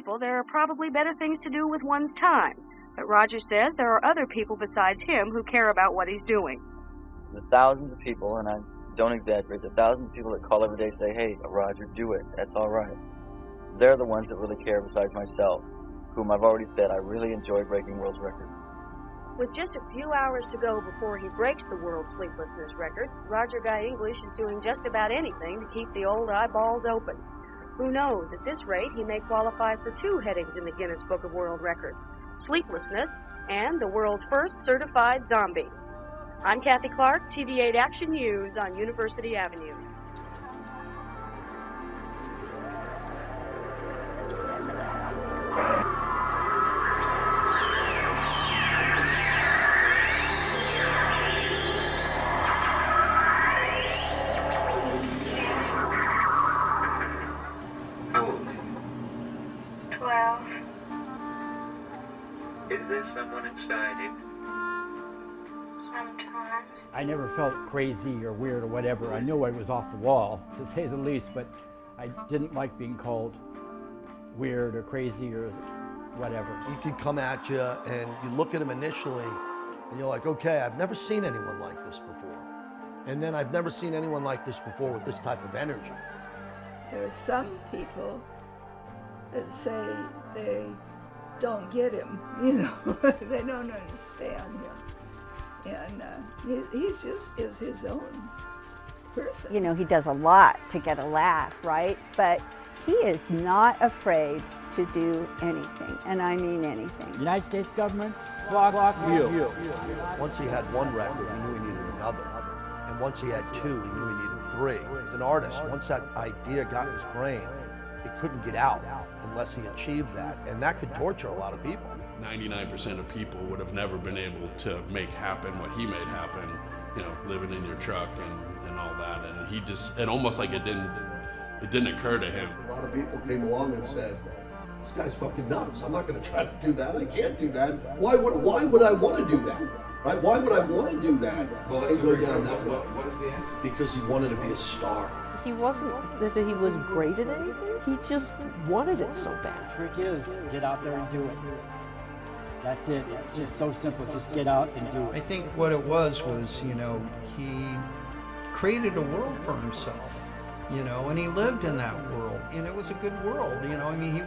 people, there are probably better things to do with one's time. But Roger says there are other people besides him who care about what he's doing. The thousands of people, and I don't exaggerate, the thousands of people that call every day and say, hey, Roger, do it. That's all right. They're the ones that really care besides myself, whom I've already said I really enjoy breaking world records. With just a few hours to go before he breaks the world sleeplessness record, Roger Guy English is doing just about anything to keep the old eyeballs open. Who knows, at this rate, he may qualify for 2 headings in the Guinness Book of World Records: sleeplessness and the world's first certified zombie. I'm Kathy Clark, TV8 Action News on University Avenue. Is there someone inside you? Sometimes. I never felt crazy or weird or whatever. I knew I was off the wall, to say the least, but I didn't like being called weird or crazy or whatever. He could come at you and you look at him initially and you're like, okay, I've never seen anyone like this before. And then I've never seen anyone like this before with this type of energy. There are some people that say they don't get him, you know, they don't understand him. And he just is his own person. You know, he does a lot to get a laugh, right? But he is not afraid to do anything, and I mean anything. United States government, block you. Once he had one record, he knew he needed another. And once he had 2, he knew he needed 3. As an artist, once that idea got in his brain, it couldn't get out unless he achieved that, and that could torture a lot of people. 99% of people would have never been able to make happen what he made happen, you know, living in your truck and all that, and he just, and almost like it didn't occur to him. A lot of people came along and said, this guy's fucking nuts. I'm not going to try to do that. I can't do that. Why would I want to do that? Right? Why would I want to do that? Well, and go down that way? What is the answer? Because he wanted to be a star. He wasn't that he was great at anything. He just wanted it so bad. The trick is, get out there and do it. That's it. It's just so simple. Just get out and do it. I think what it was, you know, he created a world for himself, you know, and he lived in that world, and it was a good world, you know. I mean, he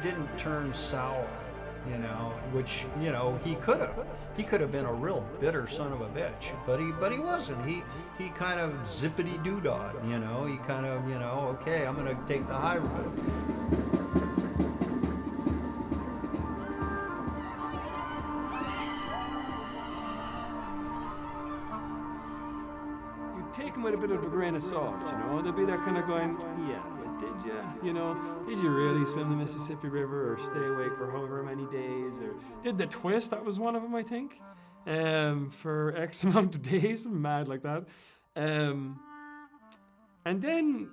didn't turn sour, you know, which, you know, he could have. He could have been a real bitter son of a bitch, but he wasn't. He kind of zippity-doo-dah'd, you know. He kind of, you know, okay, I'm gonna take the high road. You take him with a bit of a grain of salt, you know. They'll be there kind of going, yeah, but did you? You know, did you really swim the Mississippi River or stay awake for however many days? Or did the twist? That was one of them, I think. For X amount of days, mad like that. And then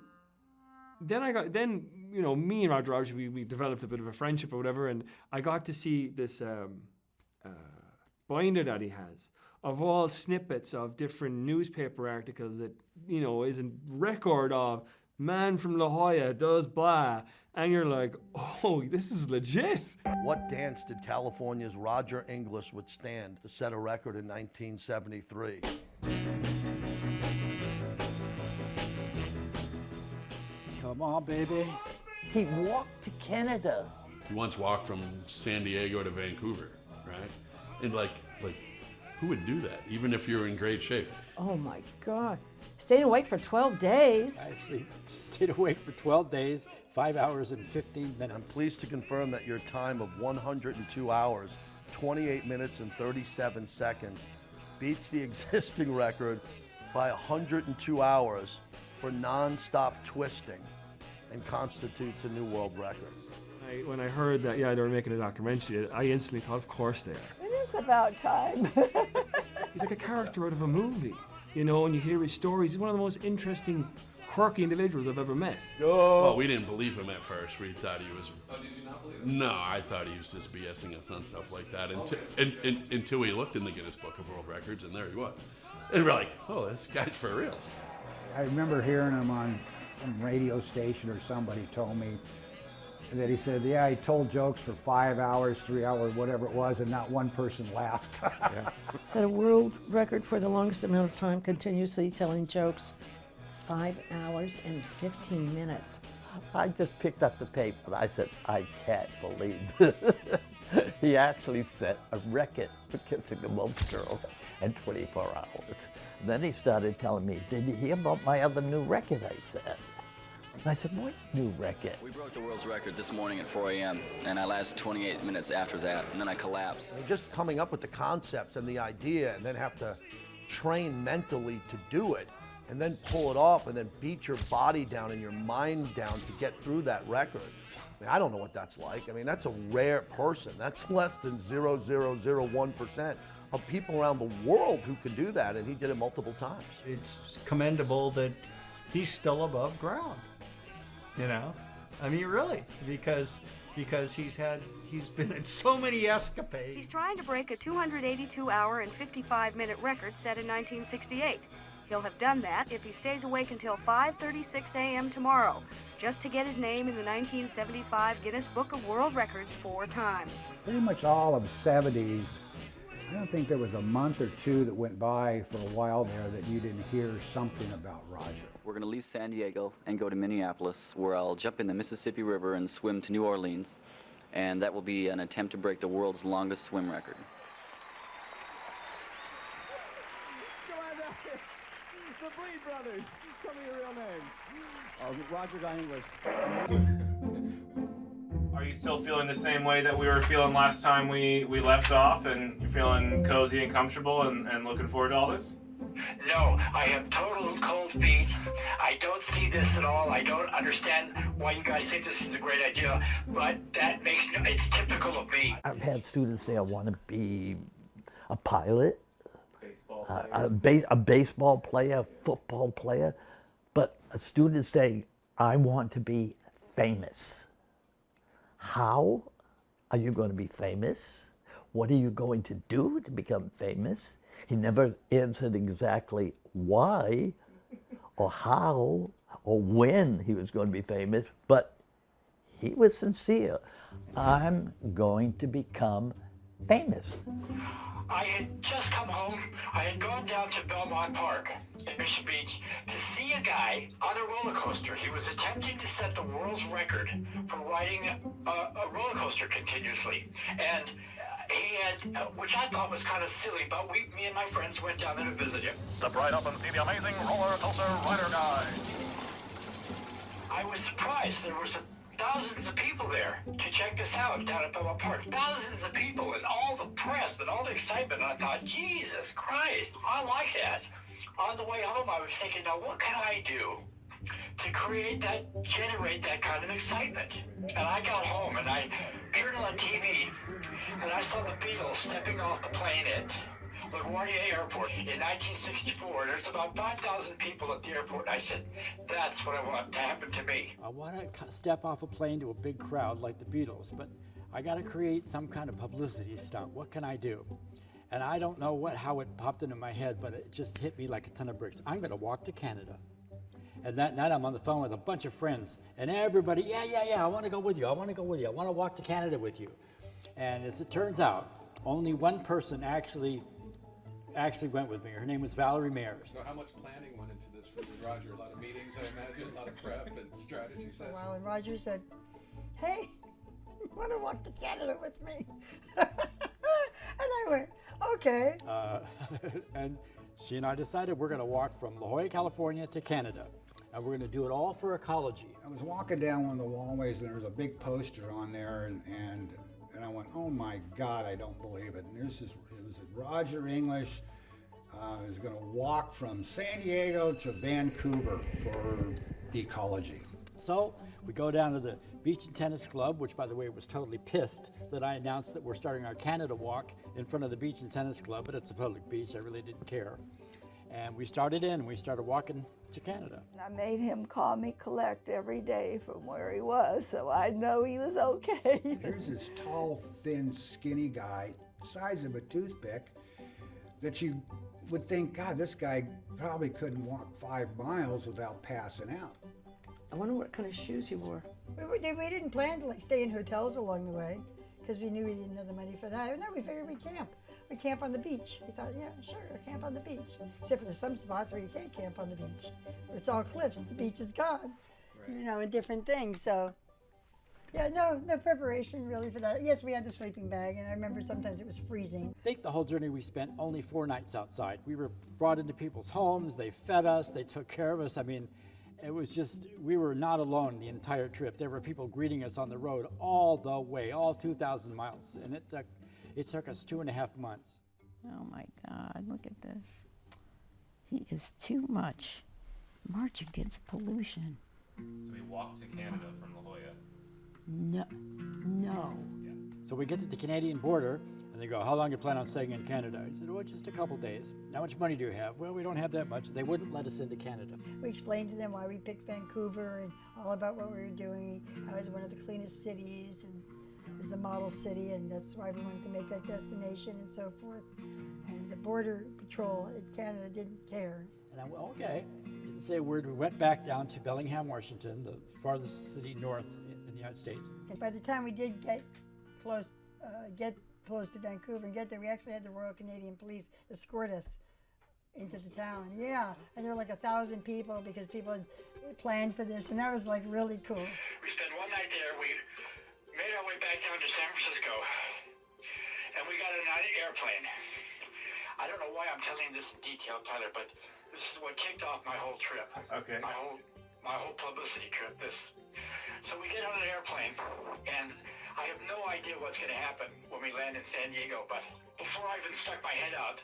you know, me and Roger, obviously, we developed a bit of a friendship or whatever, and I got to see this binder that he has of all snippets of different newspaper articles that, you know, is a record of man from La Jolla does blah, and you're like, oh, this is legit. What dance did California's Roger English withstand to set a record in 1973? Come on, baby. He walked to Canada. He once walked from San Diego to Vancouver, right? And like, who would do that, even if you're in great shape? Oh my God. Stayed awake for 12 days. I actually stayed awake for 12 days, 5 hours and 15 minutes. I'm pleased to confirm that your time of 102 hours, 28 minutes and 37 seconds beats the existing record by 102 hours for non-stop twisting and constitutes a new world record. When I heard that, yeah, they were making a documentary, I instantly thought, of course they are. It is about time. He's like a character out of a movie, you know, and you hear his stories. He's one of the most interesting, quirky individuals I've ever met. Well, we didn't believe him at first. We thought he was... Oh, did you not believe him? No, I thought he was just BSing us on stuff like that until we looked in the Guinness Book of World Records, and there he was. And we're like, oh, this guy's for real. I remember hearing him on some radio station, or somebody told me And then he said, yeah, he told jokes for 5 hours, 3 hours, whatever it was, and not one person laughed. Set a world record for the longest amount of time continuously telling jokes, 5 hours and 15 minutes. I just picked up the paper and I said, I can't believe this. He actually set a record for kissing the most girls in 24 hours. Then he started telling me, did you hear about my other new record? I said. And I said, what new record? We broke the world's record this morning at 4 a.m. and I lasted 28 minutes after that, and then I collapsed. And just coming up with the concepts and the idea and then have to train mentally to do it and then pull it off and then beat your body down and your mind down to get through that record. I mean, I don't know what that's like. I mean, that's a rare person. That's less than 0.001% of people around the world who can do that, and he did it multiple times. It's commendable that he's still above ground, you know? I mean, really, because he's been in so many escapades. He's trying to break a 282-hour and 55-minute record set in 1968. He'll have done that if he stays awake until 5:36 a.m. tomorrow, just to get his name in the 1975 Guinness Book of World Records 4 times. Pretty much all of the 70s, I don't think there was a month or two that went by for a while there that you didn't hear something about Roger. We're going to leave San Diego and go to Minneapolis, where I'll jump in the Mississippi River and swim to New Orleans, and that will be an attempt to break the world's longest swim record. The Breed Brothers. Tell me your real names. Roger Guy English. Are you still feeling the same way that we were feeling last time we left off, and you're feeling cozy and comfortable and looking forward to all this? No, I have total cold feet. I don't see this at all. I don't understand why you guys think this is a great idea, but that makes it's typical of me. I've had students say I want to be a pilot, a baseball player, a football player, but a student saying, I want to be famous. How are you going to be famous? What are you going to do to become famous? He never answered exactly why or how or when he was going to be famous, but he was sincere. I'm going to become famous. I had just come home. I had gone down to Belmont Park in Mission Beach to see a guy on a roller coaster. He was attempting to set the world's record for riding a roller coaster continuously. And he had, which I thought was kind of silly, but me and my friends went down there to visit him. Step right up and see the amazing roller coaster rider guy. I was surprised. There was thousands of people there to check this out down at Belmont Park. Thousands of people and all the press and all the excitement. And I thought, Jesus Christ, I like that. On the way home, I was thinking, now what can I do to generate that kind of excitement? And I got home and I turned on TV and I saw the Beatles stepping off the plane at LaGuardia Airport in 1964. There's about 5,000 people at the airport. And I said, that's what I want to happen to me. I want to step off a plane to a big crowd like the Beatles, but I got to create some kind of publicity stunt. What can I do? And I don't know how it popped into my head, but it just hit me like a ton of bricks. I'm going to walk to Canada. And that night I'm on the phone with a bunch of friends, and everybody, yeah, I want to go with you. I want to walk to Canada with you. And as it turns out, only one person actually went with me. Her name was Valerie Mayers. So how much planning went into this for you, Roger? A lot of meetings, I imagine, a lot of prep and strategy sessions. Well, and Roger said, hey, you want to walk to Canada with me? And I went, okay. And she and I decided we're going to walk from La Jolla, California to Canada. And we're going to do it all for ecology. I was walking down one of the walkways and there was a big poster on there and I went, oh my God, I don't believe it. And it was Roger English is going to walk from San Diego to Vancouver for ecology. So we go down to the Beach and Tennis Club, which by the way was totally pissed that I announced that we're starting our Canada walk in front of the Beach and Tennis Club, but it's a public beach, I really didn't care. And we started walking to Canada. I made him call me collect every day from where he was, so I'd know he was okay. Here's this tall, thin, skinny guy, size of a toothpick, that you would think, God, this guy probably couldn't walk 5 miles without passing out. I wonder what kind of shoes he wore. We didn't plan to like stay in hotels along the way because we knew we didn't have the money for that. No, we figured we'd camp. We camp on the beach. We thought, yeah, sure, camp on the beach. Except for there's some spots where you can't camp on the beach. It's all cliffs. The beach is gone. Right. You know, and different things. So, yeah, no preparation really for that. Yes, we had the sleeping bag, and I remember sometimes it was freezing. I think the whole journey we spent only 4 nights outside. We were brought into people's homes. They fed us. They took care of us. I mean, it was just, we were not alone the entire trip. There were people greeting us on the road all the way, all 2,000 miles. And it took us 2.5 months. Oh my God, look at this. He is too much. March against pollution. So we walked to Canada from La Jolla. No. Yeah. So we get to the Canadian border, and they go, how long do you plan on staying in Canada? I said, well, just a couple days. How much money do you have? Well, we don't have that much. They wouldn't let us into Canada. We explained to them why we picked Vancouver and all about what we were doing, how it was one of the cleanest cities, and it was the model city, and that's why we wanted to make that destination and so forth. And the Border Patrol in Canada didn't care. And I went, okay. Didn't say a word. We went back down to Bellingham, Washington, the farthest city north in the United States. And by the time we did get close to Vancouver and get there, we actually had the Royal Canadian Police escort us into the town. Yeah, and there were like 1,000 people because people had planned for this, and that was like really cool. We spent one night there. We made our way back down to San Francisco, and we got in an airplane. I don't know why I'm telling you this in detail, Tyler, but this is what kicked off my whole trip. Okay. My whole publicity trip. So we get on an airplane, and I have no idea what's going to happen when we land in San Diego, but before I even stuck my head out,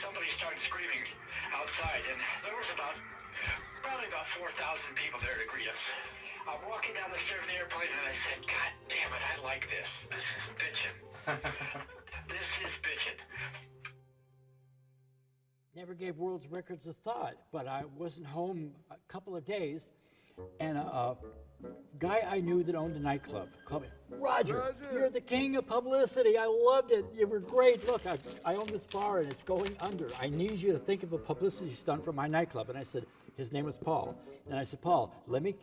somebody started screaming outside, and there was probably about 4,000 people there to greet us. I'm walking down the stairs of the airplane, and I said, God damn it, I like this. This is bitchin'. This is bitchin'. Never gave world's records a thought, but I wasn't home a couple of days, and a guy I knew that owned a nightclub called me, Roger, you're the king of publicity. I loved it. You were great. Look, I own this bar, and it's going under. I need you to think of a publicity stunt for my nightclub. And I said, his name was Paul. And I said, Paul, let me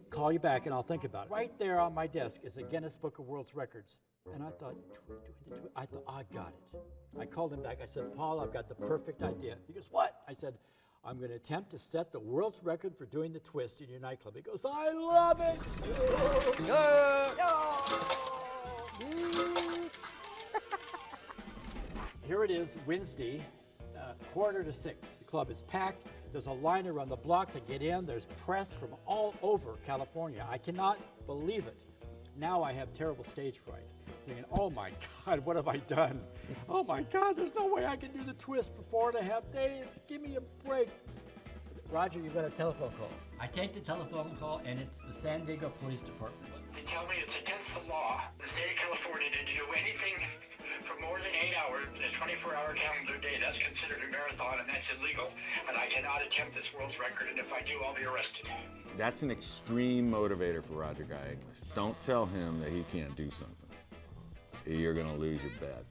call you back, and I'll think about it. Right there on my desk is a Guinness Book of World Records. And I thought, I got it. I called him back. I said, Paul, I've got the perfect idea. He goes, what? I said, I'm going to attempt to set the world's record for doing the twist in your nightclub. He goes, I love it. Here it is, Wednesday, 5:45. The club is packed. There's a line around the block to get in. There's press from all over California. I cannot believe it. Now I have terrible stage fright. Thinking, oh my God, what have I done? Oh my God, there's no way I can do the twist for 4.5 days. Give me a break. Roger, you've got a telephone call. I take the telephone call, and it's the San Diego Police Department. They tell me it's against the law, the state of California, to do anything for more than 8 hours in a 24-hour calendar day. That's considered a marathon, and that's illegal. And I cannot attempt this world's record, and if I do, I'll be arrested. That's an extreme motivator for Roger Guy English. Don't tell him that he can't do something. You're going to lose your bet.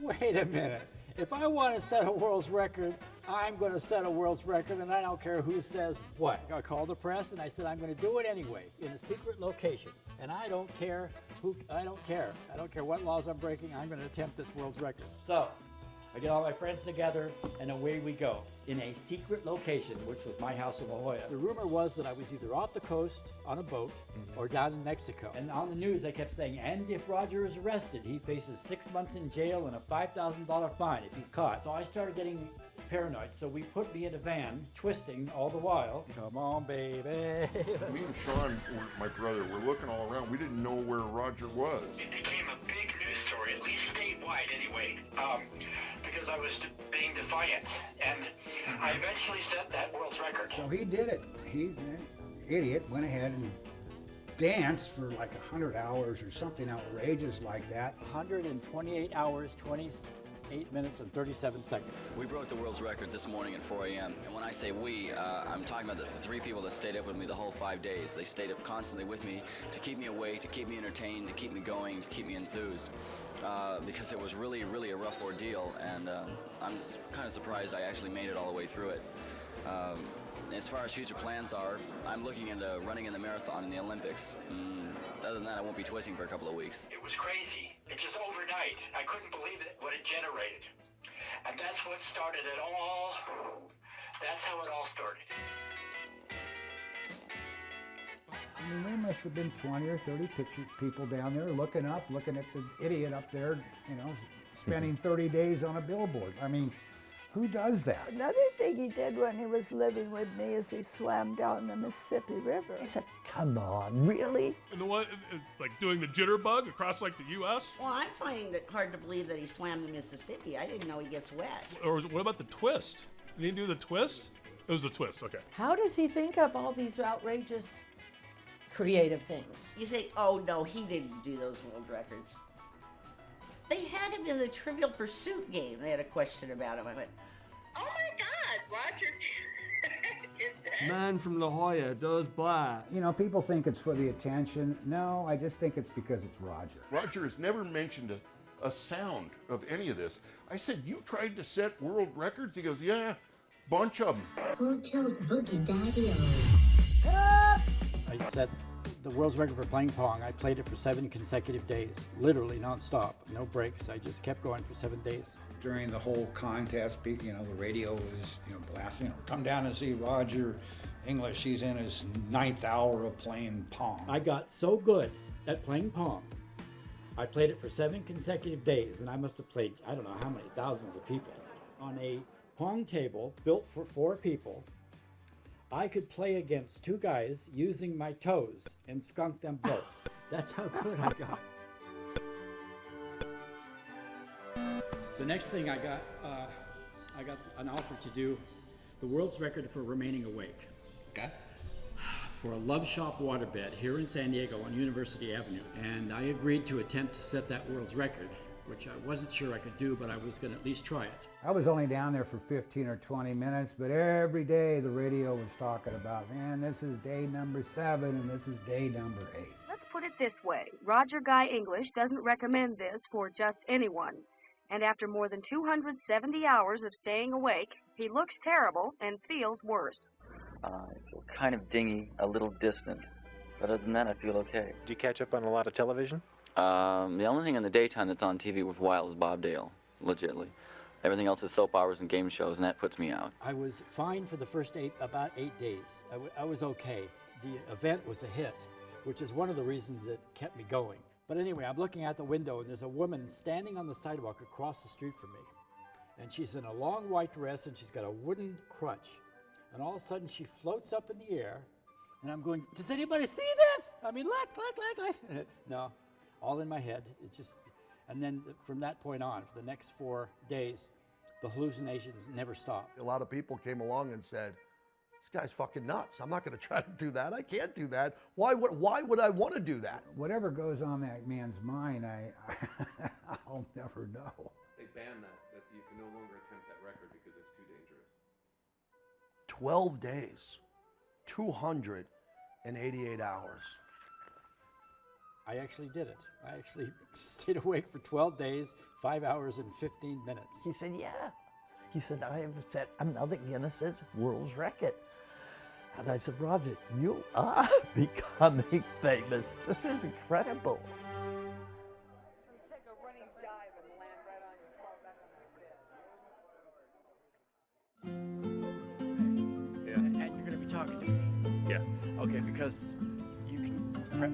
Wait a minute. If I want to set a world's record, I'm going to set a world's record, and I don't care who says what. I called the press, and I said I'm going to do it anyway in a secret location. And I don't care I don't care what laws I'm breaking. I'm going to attempt this world's record. So I get all my friends together, and away we go in a secret location, which was my house in La Jolla. The rumor was that I was either off the coast on a boat or down in Mexico. And on the news, they kept saying, and if Roger is arrested, he faces 6 months in jail and a $5,000 fine if he's caught. So I started getting paranoid. So we put me in a van, twisting all the while. Come on, baby. Me and Sean, my brother, were looking all around. We didn't know where Roger was. It became a big news story, at least statewide anyway, because I was being defiant. And I eventually set that world's record. So he did it. That idiot went ahead and danced for like 100 hours or something outrageous like that. 128 hours, 28 minutes and 37 seconds. We broke the world's record this morning at 4 a.m. And when I say we, I'm talking about the 3 people that stayed up with me the whole 5 days. They stayed up constantly with me to keep me awake, to keep me entertained, to keep me going, to keep me enthused. Because it was really, really a rough ordeal, and I'm kind of surprised I actually made it all the way through it. As far as future plans are, I'm looking into running in the marathon in the Olympics. other than that, I won't be twisting for a couple of weeks. It was crazy. It just overnight. I couldn't believe it, what it generated. And that's what started it all. That's how it all started. I mean, there must have been 20 or 30 people down there looking at the idiot up there, you know, spending 30 days on a billboard. I mean, who does that? Another thing he did when he was living with me is he swam down the Mississippi River. I said, come on, really? And the one, like doing the jitterbug across like the U.S.? Well, I'm finding it hard to believe that he swam the Mississippi. I didn't know he gets wet. Or what about the twist? Did he do the twist? It was a twist, okay. How does he think up all these outrageous creative things? You say, oh no, he didn't do those world records. They had him in the Trivial Pursuit game. They had a question about him. I went, oh my God, Roger did this. Man from La Jolla does black. You know, people think it's for the attention. No, I just think it's because it's Roger. Roger has never mentioned a sound of any of this. I said, you tried to set world records? He goes, yeah, bunch of them. Who tells Boogie Daddy? I set the world's record for playing Pong. I played it for 7 consecutive days, literally nonstop, no breaks. I just kept going for 7 days. During the whole contest, you know, the radio was, you know, blasting, you know, come down and see Roger English. He's in his 9th hour of playing Pong. I got so good at playing Pong. I played it for 7 consecutive days, and I must have played, I don't know how many thousands of people. On a Pong table built for 4 people, I could play against 2 guys using my toes and skunk them both. That's how good I got. The next thing I got an offer to do the world's record for remaining awake. Okay. For a Love Shop waterbed here in San Diego on University Avenue. And I agreed to attempt to set that world's record, which I wasn't sure I could do, but I was going to at least try it. I was only down there for 15 or 20 minutes, but every day the radio was talking about, man, this is day number 7 and this is day number 8. Let's put it this way. Roger Guy English doesn't recommend this for just anyone. And after more than 270 hours of staying awake, he looks terrible and feels worse. I feel kind of dingy, a little distant. But other than that, I feel okay. Do you catch up on a lot of television? The only thing in the daytime that's on TV worthwhile is Bob Dale, legitly. Everything else is soap operas and game shows, and that puts me out. I was fine for the first about 8 days. I was okay. The event was a hit, which is one of the reasons that kept me going. But anyway, I'm looking out the window, and there's a woman standing on the sidewalk across the street from me. And she's in a long white dress, and she's got a wooden crutch. And all of a sudden, she floats up in the air, and I'm going, does anybody see this? I mean, look. No, all in my head. It just, and then from that point on, for the next 4 days, the hallucinations never stopped. A lot of people came along and said, this guy's fucking nuts. I'm not going to try to do that. I can't do that. Why would I want to do that? Whatever goes on that man's mind, I'll never know. They banned that you can no longer attempt that record because it's too dangerous. 12 days, 288 hours. I actually did it. I actually stayed awake for 12 days, 5 hours and 15 minutes. He said, yeah. He said, I have set another Guinness's World's Record. And I said, Roger, you are becoming famous. This is incredible. Yeah. And you're going to be talking to me? Yeah. Okay, because you can prep.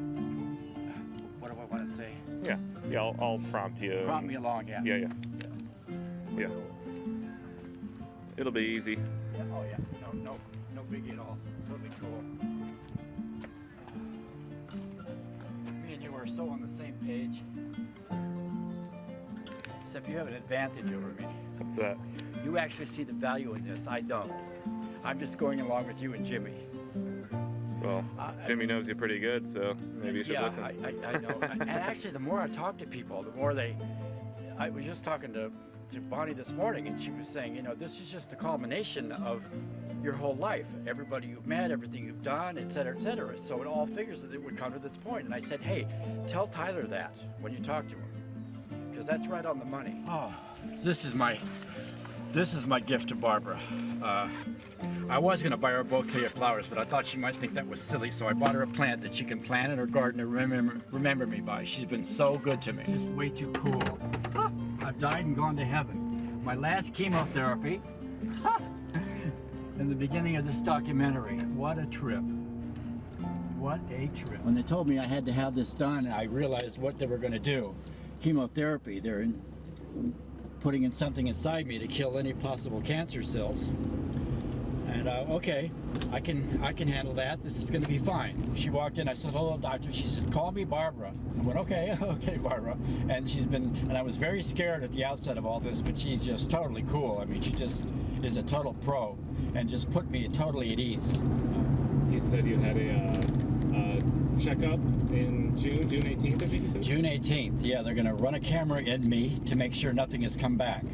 What do I want to say? Yeah, I'll prompt you. Prompt me along, yeah. Yeah. It'll be easy. Yeah. Oh yeah, no biggie at all. Totally cool. Me and you are so on the same page. Except you have an advantage over me. What's that? You actually see the value in this. I don't. I'm just going along with you and Jimmy. Well, Jimmy knows you pretty good, so maybe you should listen. I know. And actually, the more I talk to people, the more they... I was just talking to Bonnie this morning, and she was saying, you know, this is just the culmination of your whole life. Everybody you've met, everything you've done, et cetera, et cetera. So it all figures that it would come to this point. And I said, hey, tell Tyler that when you talk to him, because that's right on the money. Oh, this is my This is my gift to Barbara. I was going to buy her a bouquet of flowers, but I thought she might think that was silly, so I bought her a plant that she can plant in her garden to remember me by. She's been so good to me. She's way too cool. I've died and gone to heaven. My last chemotherapy in the beginning of this documentary. What a trip. What a trip. When they told me I had to have this done, I realized what they were going to do. Chemotherapy, they're putting in something inside me to kill any possible cancer cells. And okay, I can handle that. This is going to be fine. She walked in. I said, "Hello, doctor." She said, "Call me Barbara." I went, "Okay, okay, Barbara." And I was very scared at the outset of all this, but she's just totally cool. I mean, she just is a total pro, and just put me totally at ease. You said you had a checkup in June 18th, I think you said? June 18th, yeah, they're going to run a camera in me to make sure nothing has come back.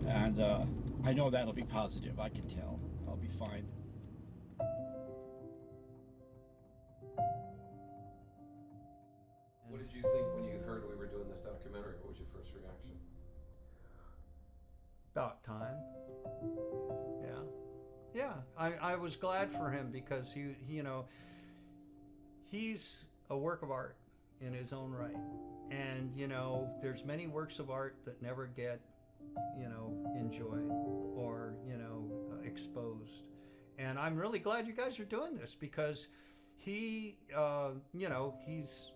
And I know that'll be positive, I can tell. I'll be fine. What did you think when you heard we were doing this documentary? What was your first reaction? About time. Yeah, I was glad for him because he, you know, he's a work of art in his own right. And, you know, there's many works of art that never get, you know, enjoyed or, you know, exposed. And I'm really glad you guys are doing this because he, you know, he's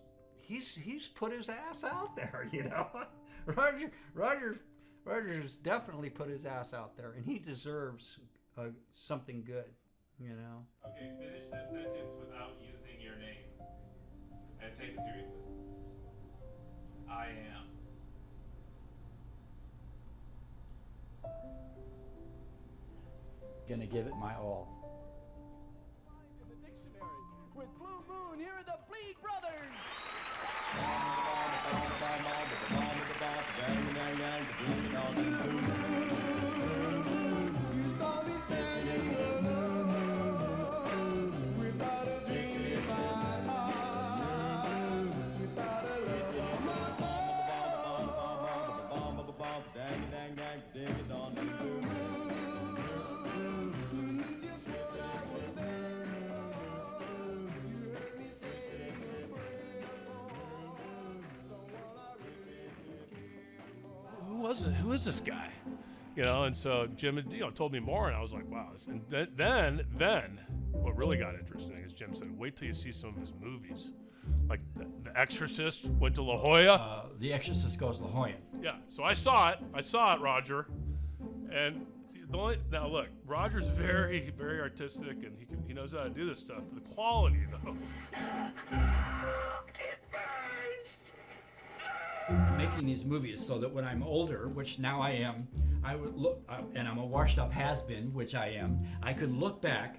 put his ass out there, you know. Roger's definitely put his ass out there, and he deserves something good, you know. Okay, finish this sentence without using your name. And take it seriously. I am. Gonna give it my all. In the dictionary with Blue Moon, here are the Bleed Brothers. Who is this guy? You know, and so Jim, you know, told me more, and I was like, wow. And then what really got interesting is Jim said, wait till you see some of his movies. Like The Exorcist went to La Jolla. The Exorcist goes La Jolla. Yeah, so I saw it, Roger. And now look, Roger's very, very artistic, and he knows how to do this stuff. The quality, though. Making these movies so that when I'm older, which now I am, I would look, and I'm a washed up has-been, which I am, I could look back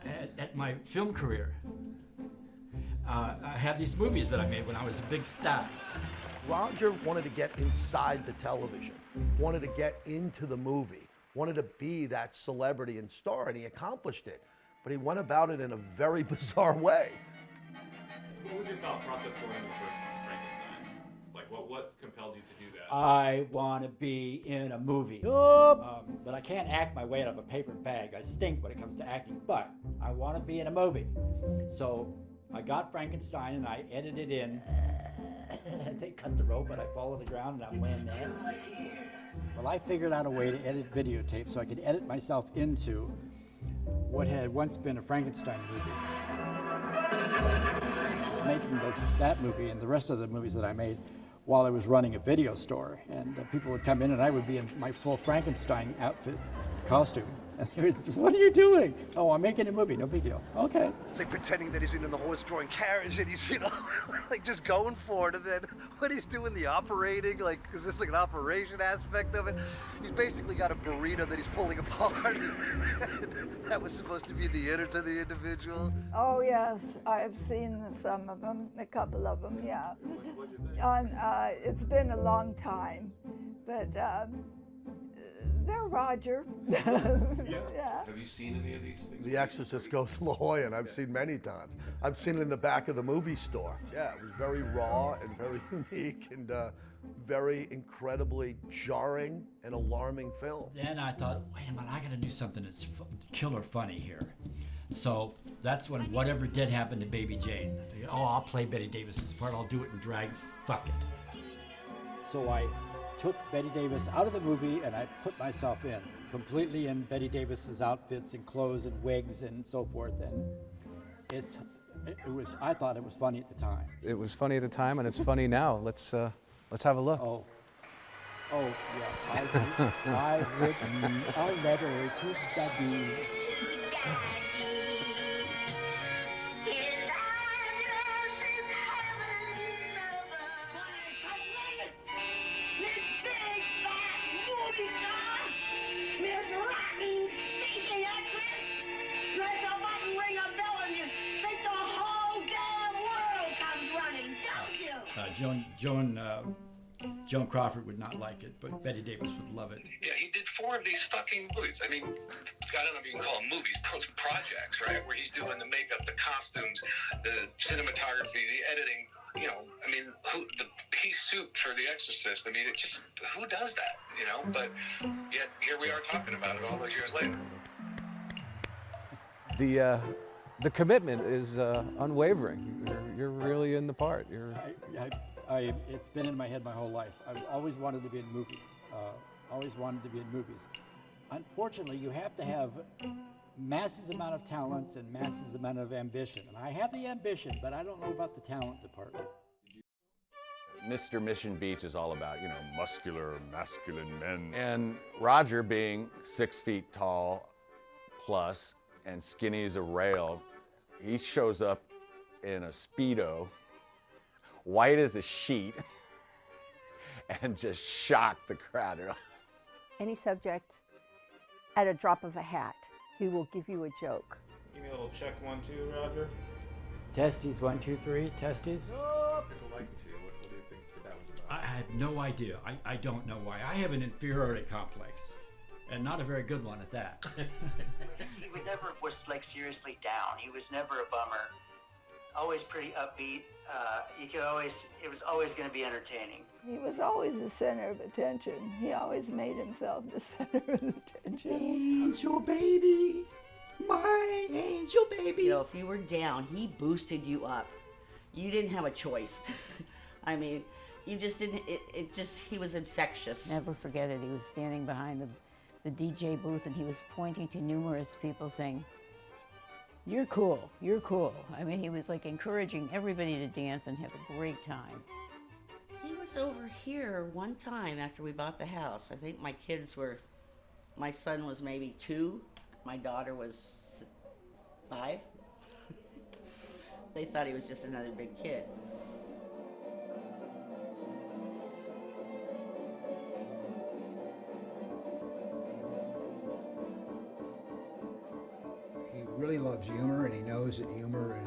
at my film career. I have these movies that I made when I was a big star. Roger wanted to get inside the television, wanted to get into the movie, wanted to be that celebrity and star, and he accomplished it. But he went about it in a very bizarre way. What was your thought process going into the first one, Frankenstein? Like, what compelled you to do that? I want to be in a movie. But I can't act my way out of a paper bag. I stink when it comes to acting, but I want to be in a movie. So I got Frankenstein and I edited in. They cut the rope, but I fall to the ground and I'm laying there. Well, I figured out a way to edit videotape so I could edit myself into what had once been a Frankenstein movie. I was making that movie and the rest of the movies that I made while I was running a video store. And people would come in and I would be in my full Frankenstein outfit costume. And they would say, "What are you doing?" "Oh, I'm making a movie, no big deal." "Okay." It's like pretending that he's in the horse-drawing carriage and he's, you know, like just going for it. And then when he's doing the operating, like, is this like an operation aspect of it? He's basically got a burrito that he's pulling apart. That was supposed to be the innards of the individual. Oh, yes, I've seen some of them, a couple of them, yeah. It's been a long time, but They're Roger. Yeah. Have you seen any of these things? The Exorcist goes to La Jolla, and I've seen many times. I've seen it in the back of the movie store. Yeah, it was very raw and very unique and very incredibly jarring and alarming film. Then I thought, wait a minute, I gotta do something that's killer funny here. So that's when whatever did happen to Baby Jane. I figured, oh, I'll play Betty Davis's part, I'll do it in drag, fuck it. So I took Betty Davis out of the movie and I put myself in, completely in Betty Davis's outfits and clothes and wigs and so forth. And I thought it was funny at the time. It was funny at the time and it's funny now. Let's have a look. Oh yeah, I've written a letter to Daddy. Joan Crawford would not like it, but Betty Davis would love it. Yeah, he did 4 of these fucking movies. I mean, I don't know if you can call them movies, projects, right? Where he's doing the makeup, the costumes, the cinematography, the editing. You know, I mean, the pea soup for The Exorcist. I mean, it just, who does that? You know, but yet here we are talking about it all those years later. The commitment is unwavering. You're really in the part. It's been in my head my whole life. I've always wanted to be in movies. Unfortunately, you have to have masses amount of talent and masses amount of ambition. And I have the ambition, but I don't know about the talent department. Mr. Mission Beach is all about, muscular, masculine men. And Roger being 6 feet tall plus and skinny as a rail, he shows up in a Speedo, white as a sheet, and just shocked the crowd. Any subject, at a drop of a hat, he will give you a joke. Give me a little check 1, 2, Roger. Testes, 1, 2, 3, testes. What do you think that was about? I have no idea. I don't know why. I have an inferiority complex, and not a very good one at that. He never was seriously down. He was never a bummer. Always pretty upbeat. It was always going to be entertaining. He was always the center of attention. He always made himself the center of attention. Angel baby, my angel baby. If you were down, he boosted you up. You didn't have a choice. I mean, you just didn't, he was infectious. Never forget it. He was standing behind the DJ booth and he was pointing to numerous people saying, "You're cool, you're cool." I mean, he was encouraging everybody to dance and have a great time. He was over here one time after we bought the house. I think my son was maybe 2, my daughter was 5. They thought he was just another big kid. Really loves humor, and he knows that humor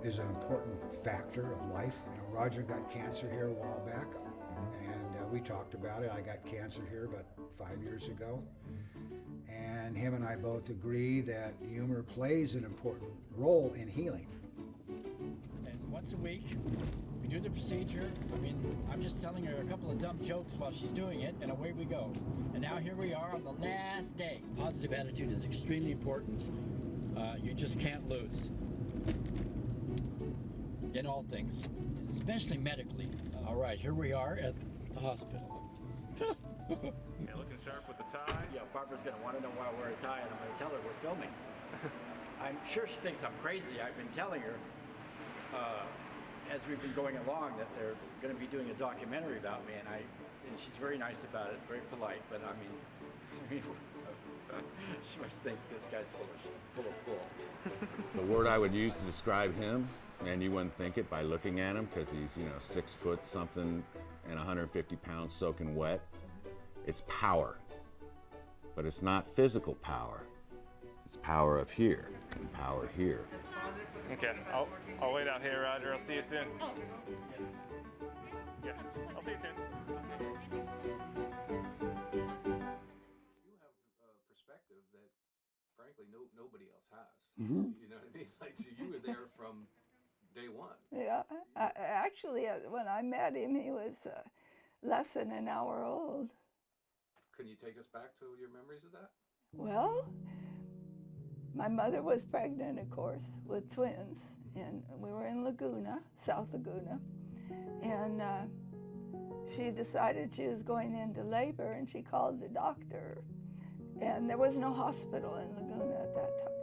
is an important factor of life. Roger got cancer here a while back, and we talked about it. I got cancer here about 5 years ago, and him and I both agree that humor plays an important role in healing. And once a week, we do the procedure. I mean, I'm just telling her a couple of dumb jokes while she's doing it, and away we go. And now here we are on the last day. Positive attitude is extremely important. You just can't lose in all things, especially medically. All right, here we are at the hospital. Yeah, looking sharp with the tie. Yeah, Barbara's going to want to know why we're a tie, and I'm going to tell her we're filming. I'm sure she thinks I'm crazy. I've been telling her as we've been going along that they're going to be doing a documentary about me, and she's very nice about it, very polite, but I mean she must think this guy's full of bull. The word I would use to describe him, and you wouldn't think it by looking at him because he's 6 foot something and 150 pounds soaking wet, it's power. But it's not physical power. It's power up here and power here. Okay, I'll wait out here, Roger. I'll see you soon. Yeah, I'll see you soon. perspective that, frankly, nobody else has. Mhm. You know what I mean? Like, so you were there from day one. Yeah, actually, when I met him, he was less than an hour old. Can you take us back to your memories of that? Well, my mother was pregnant, of course, with twins, and we were in Laguna, South Laguna, and she decided she was going into labor, and she called the doctor, and there was no hospital in Laguna at that time.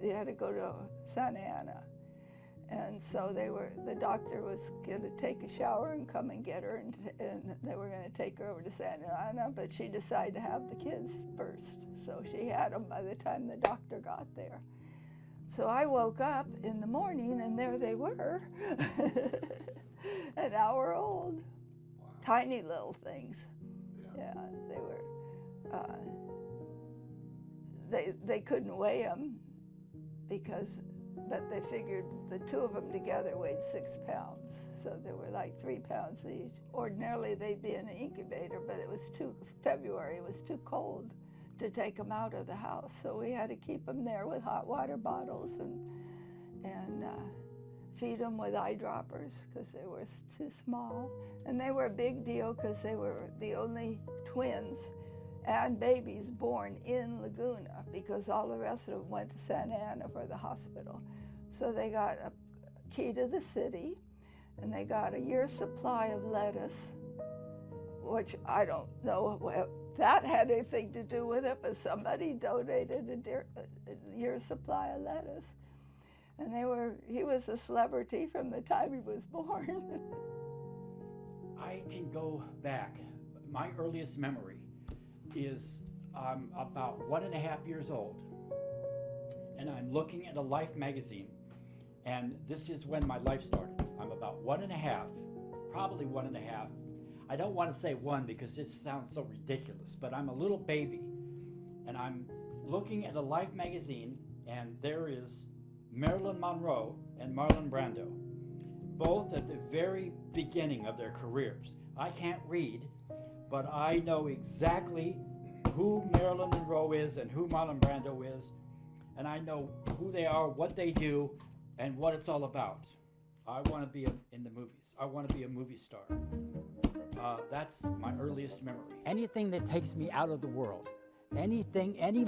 You had to go to Santa Ana, and so the doctor was going to take a shower and come and get her, and they were going to take her over to Santa Ana, but she decided to have the kids first, so she had them by the time the doctor got there. So I woke up in the morning, and there they were, an hour old. Tiny little things. Yeah, they were. They couldn't weigh them but they figured the two of them together weighed 6 pounds, so they were like 3 pounds each. Ordinarily they'd be in an incubator, but February was too cold to take them out of the house, so we had to keep them there with hot water bottles and feed them with eyedroppers because they were too small. And they were a big deal because they were the only twins and babies born in Laguna, because all the rest of them went to Santa Ana for the hospital. So they got a key to the city, and they got a year's supply of lettuce, which I don't know if that had anything to do with it, but somebody donated a year's supply of lettuce. And he was a celebrity from the time he was born. I can go back. My earliest memory is I'm about 1.5 years old, and I'm looking at a Life magazine, and this is when my life started. I'm about 1.5, probably 1.5. I don't want to say 1 because this sounds so ridiculous, but I'm a little baby, and I'm looking at a Life magazine, and there is Marilyn Monroe and Marlon Brando, both at the very beginning of their careers. I can't read, but I know exactly who Marilyn Monroe is and who Marlon Brando is, and I know who they are, what they do, and what it's all about. I want to be in the movies. I want to be a movie star. That's my earliest memory. Anything that takes me out of the world, any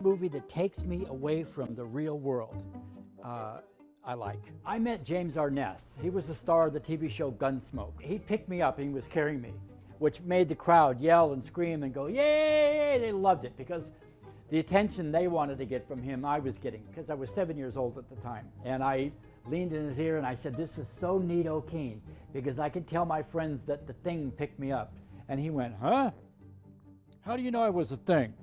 movie that takes me away from the real world, I like. I met James Arness. He was the star of the TV show Gunsmoke. He picked me up and he was carrying me, which made the crowd yell and scream and go, yay! They loved it because the attention they wanted to get from him, I was getting, because I was 7 years old at the time. And I leaned in his ear and I said, this is so neat, O'Keen, because I can tell my friends that the Thing picked me up. And he went, huh? How do you know I was a Thing?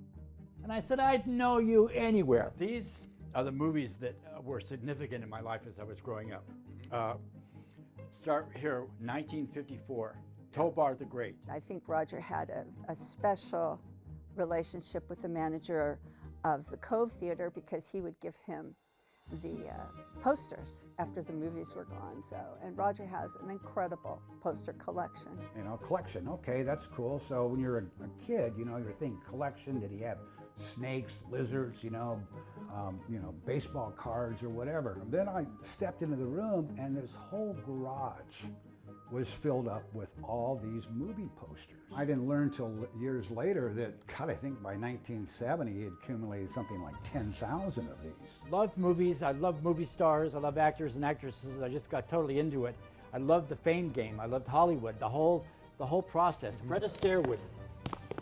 And I said, I'd know you anywhere. These are the movies that were significant in my life as I was growing up. Start here, 1954, Tobar the Great. I think Roger had a special relationship with the manager of the Cove Theater because he would give him the posters after the movies were gone. And Roger has an incredible poster collection. Collection, okay, that's cool. So when you're a kid, you're thinking collection. Did he have snakes, lizards, baseball cards or whatever? And then I stepped into the room and this whole garage was filled up with all these movie posters. I didn't learn till years later that, God, I think by 1970 he had accumulated something like 10,000 of these. Love movies, I love movie stars, I love actors and actresses, I just got totally into it. I loved the Fame game, I loved Hollywood, the whole process. Fred Astaire would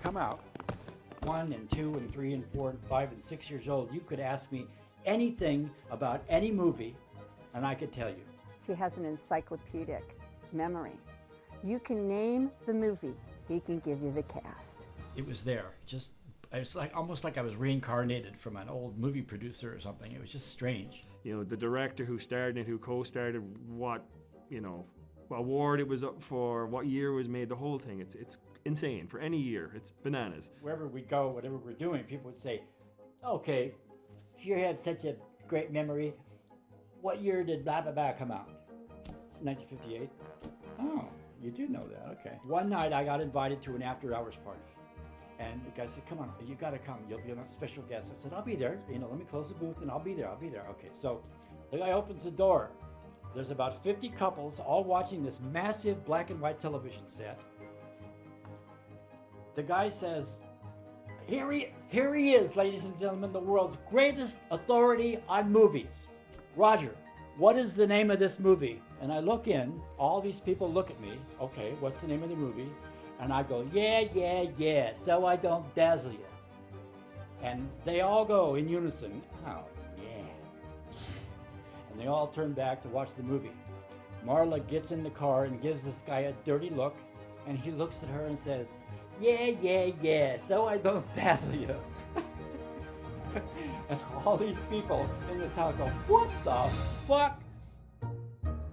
come out, 1 and 2 and 3 and 4 and 5 and 6 years old. You could ask me anything about any movie and I could tell you. He has an encyclopedic memory. You can name the movie, he can give you the cast. It was there. It's almost like I was reincarnated from an old movie producer or something. It was just strange. The director who starred it, who co-starred, what award it was up for, what year it was made, the whole thing. It's insane for any year. It's bananas. Wherever we go, whatever we're doing, people would say, okay, if you have such a great memory, what year did blah, blah, blah come out? 1958. Oh, you do know that, okay. One night I got invited to an after-hours party, And the guy said, come on, you gotta come. You'll be a special guest. I said, I'll be there. Let me close the booth and I'll be there. Okay, so the guy opens the door. There's about 50 couples all watching this massive black and white television set. The guy says, here he is, ladies and gentlemen, the world's greatest authority on movies. Roger, what is the name of this movie? And I look in, all these people look at me. Okay, what's the name of the movie? And I go, yeah, so I don't dazzle you. And they all go in unison, oh, yeah. And they all turn back to watch the movie. Marla gets in the car and gives this guy a dirty look, and he looks at her and says, yeah, so I don't dazzle you. And all these people in this house go, what the fuck?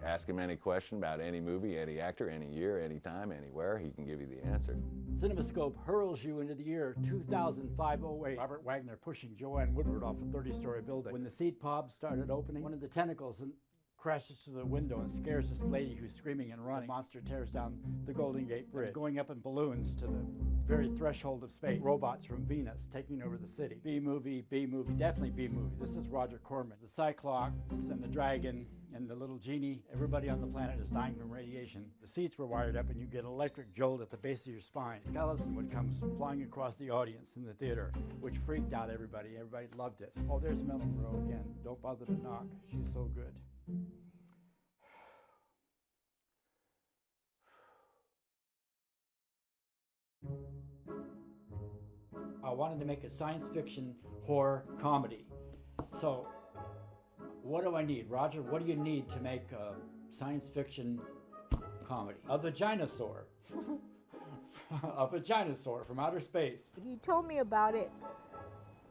Ask him any question about any movie, any actor, any year, any time, anywhere, he can give you the answer. CinemaScope hurls you into the year 2005-08. Robert Wagner pushing Joanne Woodward off a 30-story building. When the seat pods started opening, one of the tentacles crashes through the window and scares this lady who's screaming and running. The monster tears down the Golden Gate Bridge, going up in balloons to the very threshold of space. Robots from Venus taking over the city. B-movie, definitely B-movie. This is Roger Corman. The Cyclops and the dragon and the little genie. Everybody on the planet is dying from radiation. The seats were wired up and you get an electric jolt at the base of your spine. A skeleton would come flying across the audience in the theater, which freaked out everybody. Everybody loved it. Oh, there's Marilyn Monroe again. Don't bother to knock. She's so good. I wanted to make a science fiction horror comedy. So what do I need? Roger, what do you need to make a science fiction comedy? A vaginosaur. A vaginosaur from outer space. He told me about it,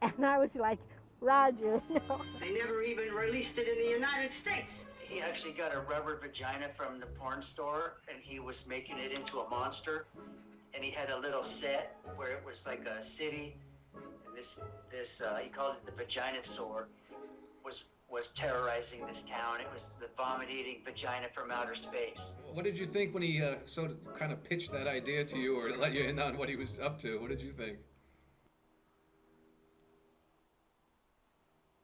and I was like, Roger, no. They never even released it in the United States. He actually got a rubber vagina from the porn store, and he was making it into a monster. And he had a little set where it was like a city, and this he called it the vaginosaur, was terrorizing this town. It was the vomit-eating vagina from outer space. What did you think when he kind of pitched that idea to you, or to let you in on what he was up to? What did you think?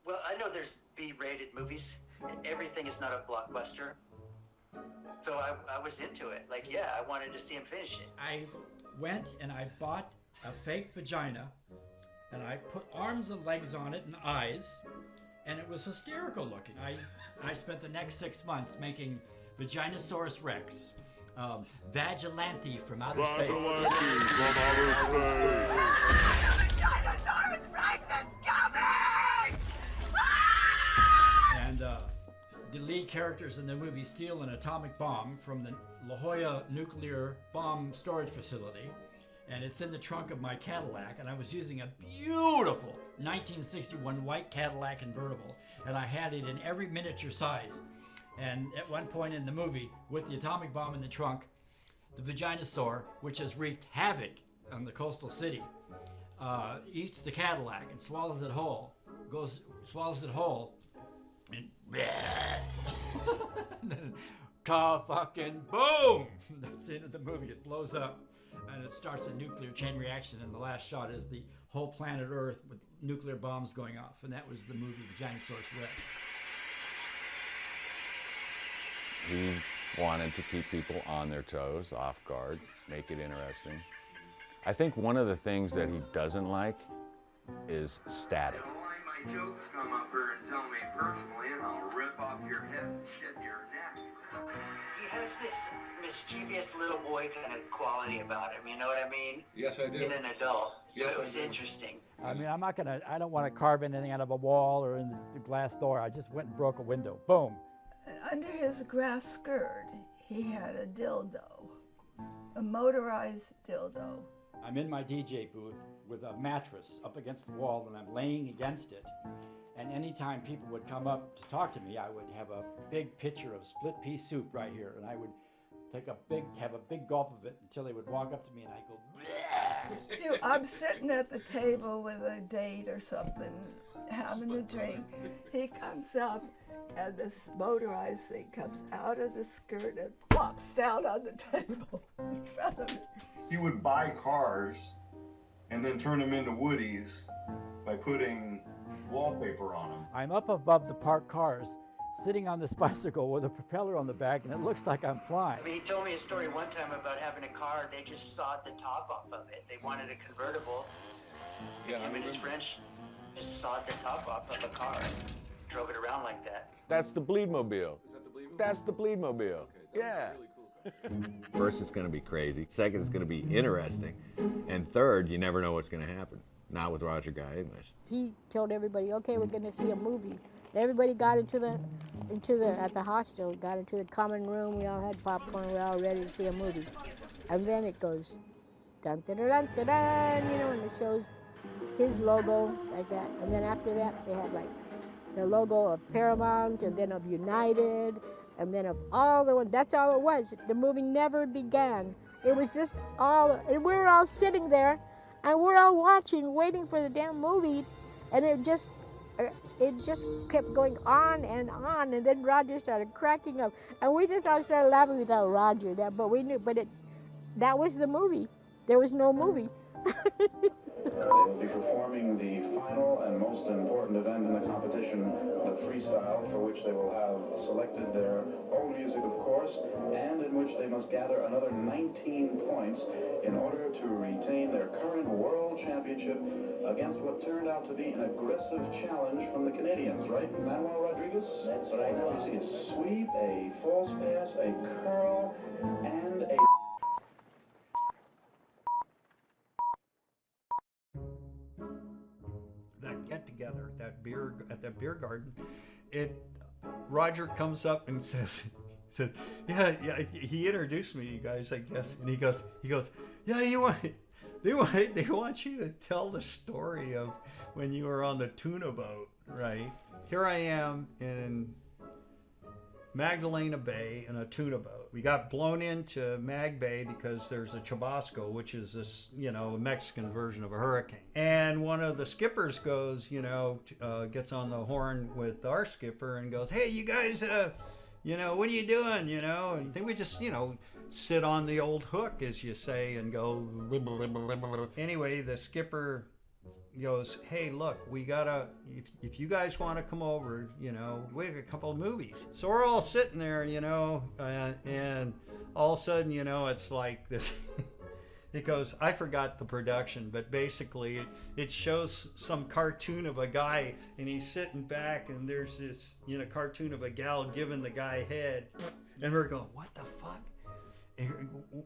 Well, I know there's B-rated movies, and everything is not a blockbuster. So I was into it. Like, yeah, I wanted to see him finish it. I went and I bought a fake vagina, and I put arms and legs on it and eyes, and it was hysterical looking. I spent the next 6 months making Vaginosaurus Rex, Vagilante from outer space. Vagilante from outer space. Vaginosaurus Rex is coming! And the lead characters in the movie steal an atomic bomb from the La Jolla nuclear bomb storage facility, and it's in the trunk of my Cadillac, and I was using a beautiful 1961 white Cadillac convertible, and I had it in every miniature size. And at one point in the movie, with the atomic bomb in the trunk, the Vaginosaur, which has wreaked havoc on the coastal city, eats the Cadillac and swallows it whole, and then fucking boom! That's the end of the movie. It blows up, and it starts a nuclear chain reaction, and the last shot is the whole planet Earth with nuclear bombs going off, and that was the movie Vaginosaurus Rex. He wanted to keep people on their toes, off guard, make it interesting. I think one of the things that he doesn't like is static. My jokes come up here and tell me personally, and I'll rip off your head and shit your neck. He has this mischievous little boy kind of quality about him, you know what I mean? Yes, I do. In an adult. So Yes, it I was do. interesting. I mean, I don't want to carve anything out of a wall or in the glass door. I just went and broke a window. Boom. Under his grass skirt, he had a dildo, a motorized dildo. I'm in my DJ booth with a mattress up against the wall, and I'm laying against it. And anytime people would come up to talk to me, I would have a big pitcher of split pea soup right here, and I would have a big gulp of it until they would walk up to me, and I'd go, I'm sitting at the table with a date or something, having a drink. He comes up, and this motorized thing comes out of the skirt and flops down on the table in front of me. He would buy cars and then turn them into Woodies by putting wallpaper on them. I'm up above the parked cars, sitting on this bicycle with a propeller on the back, and it looks like I'm flying. I mean, he told me a story one time about having a car, they just sawed the top off of it. They wanted a convertible. Yeah, Him and his friends just sawed the top off of a car, drove it around like that. That's the Bleedmobile. Is that the Bleedmobile? That's the Bleedmobile. Yeah. First, it's going to be crazy. Second, it's going to be interesting. And third, you never know what's going to happen. Not with Roger Guy English. He told everybody, okay, we're going to see a movie. Everybody got at the hostel, got into the common room. We all had popcorn. We were all ready to see a movie. And then it goes, dun dun dun dun dun, dun, you know, and it shows his logo like that. And then after that, they had like the logo of Paramount, and then of United, and then of all the ones. That's all it was. The movie never began. It was just all, and we were all sitting there, and we're all watching, waiting for the damn movie, and it just kept going on, and then Roger started cracking up, and we just all started laughing. We thought Roger, but we knew, that was the movie. There was no movie. They will be performing the final and most important event in the competition, the freestyle, for which they will have selected their own music, of course, and in which they must gather another 19 points in order to retain their current world championship against what turned out to be an aggressive challenge from the Canadians, right, Manuel Rodriguez? That's right. We see a sweep, a false pass, a curl, and a... That get together at that beer garden, Roger comes up and says, yeah, he introduced me, you guys, I guess, and he goes, yeah, they want you to tell the story of when you were on the tuna boat, right? Here I am in Magdalena Bay in a tuna boat. We got blown into Mag Bay because there's a Chubasco, which is this, a Mexican version of a hurricane. And one of the skippers goes, gets on the horn with our skipper and goes, hey, you guys, what are you doing, And then we just, sit on the old hook, as you say, and go, anyway, the skipper goes, hey, look, we gotta, if you guys want to come over, we have a couple of movies. So we're all sitting there, and all of a sudden, it's like this, it goes, I forgot the production, but basically it shows some cartoon of a guy, and he's sitting back, and there's this, cartoon of a gal giving the guy head, and we're going, what the fuck?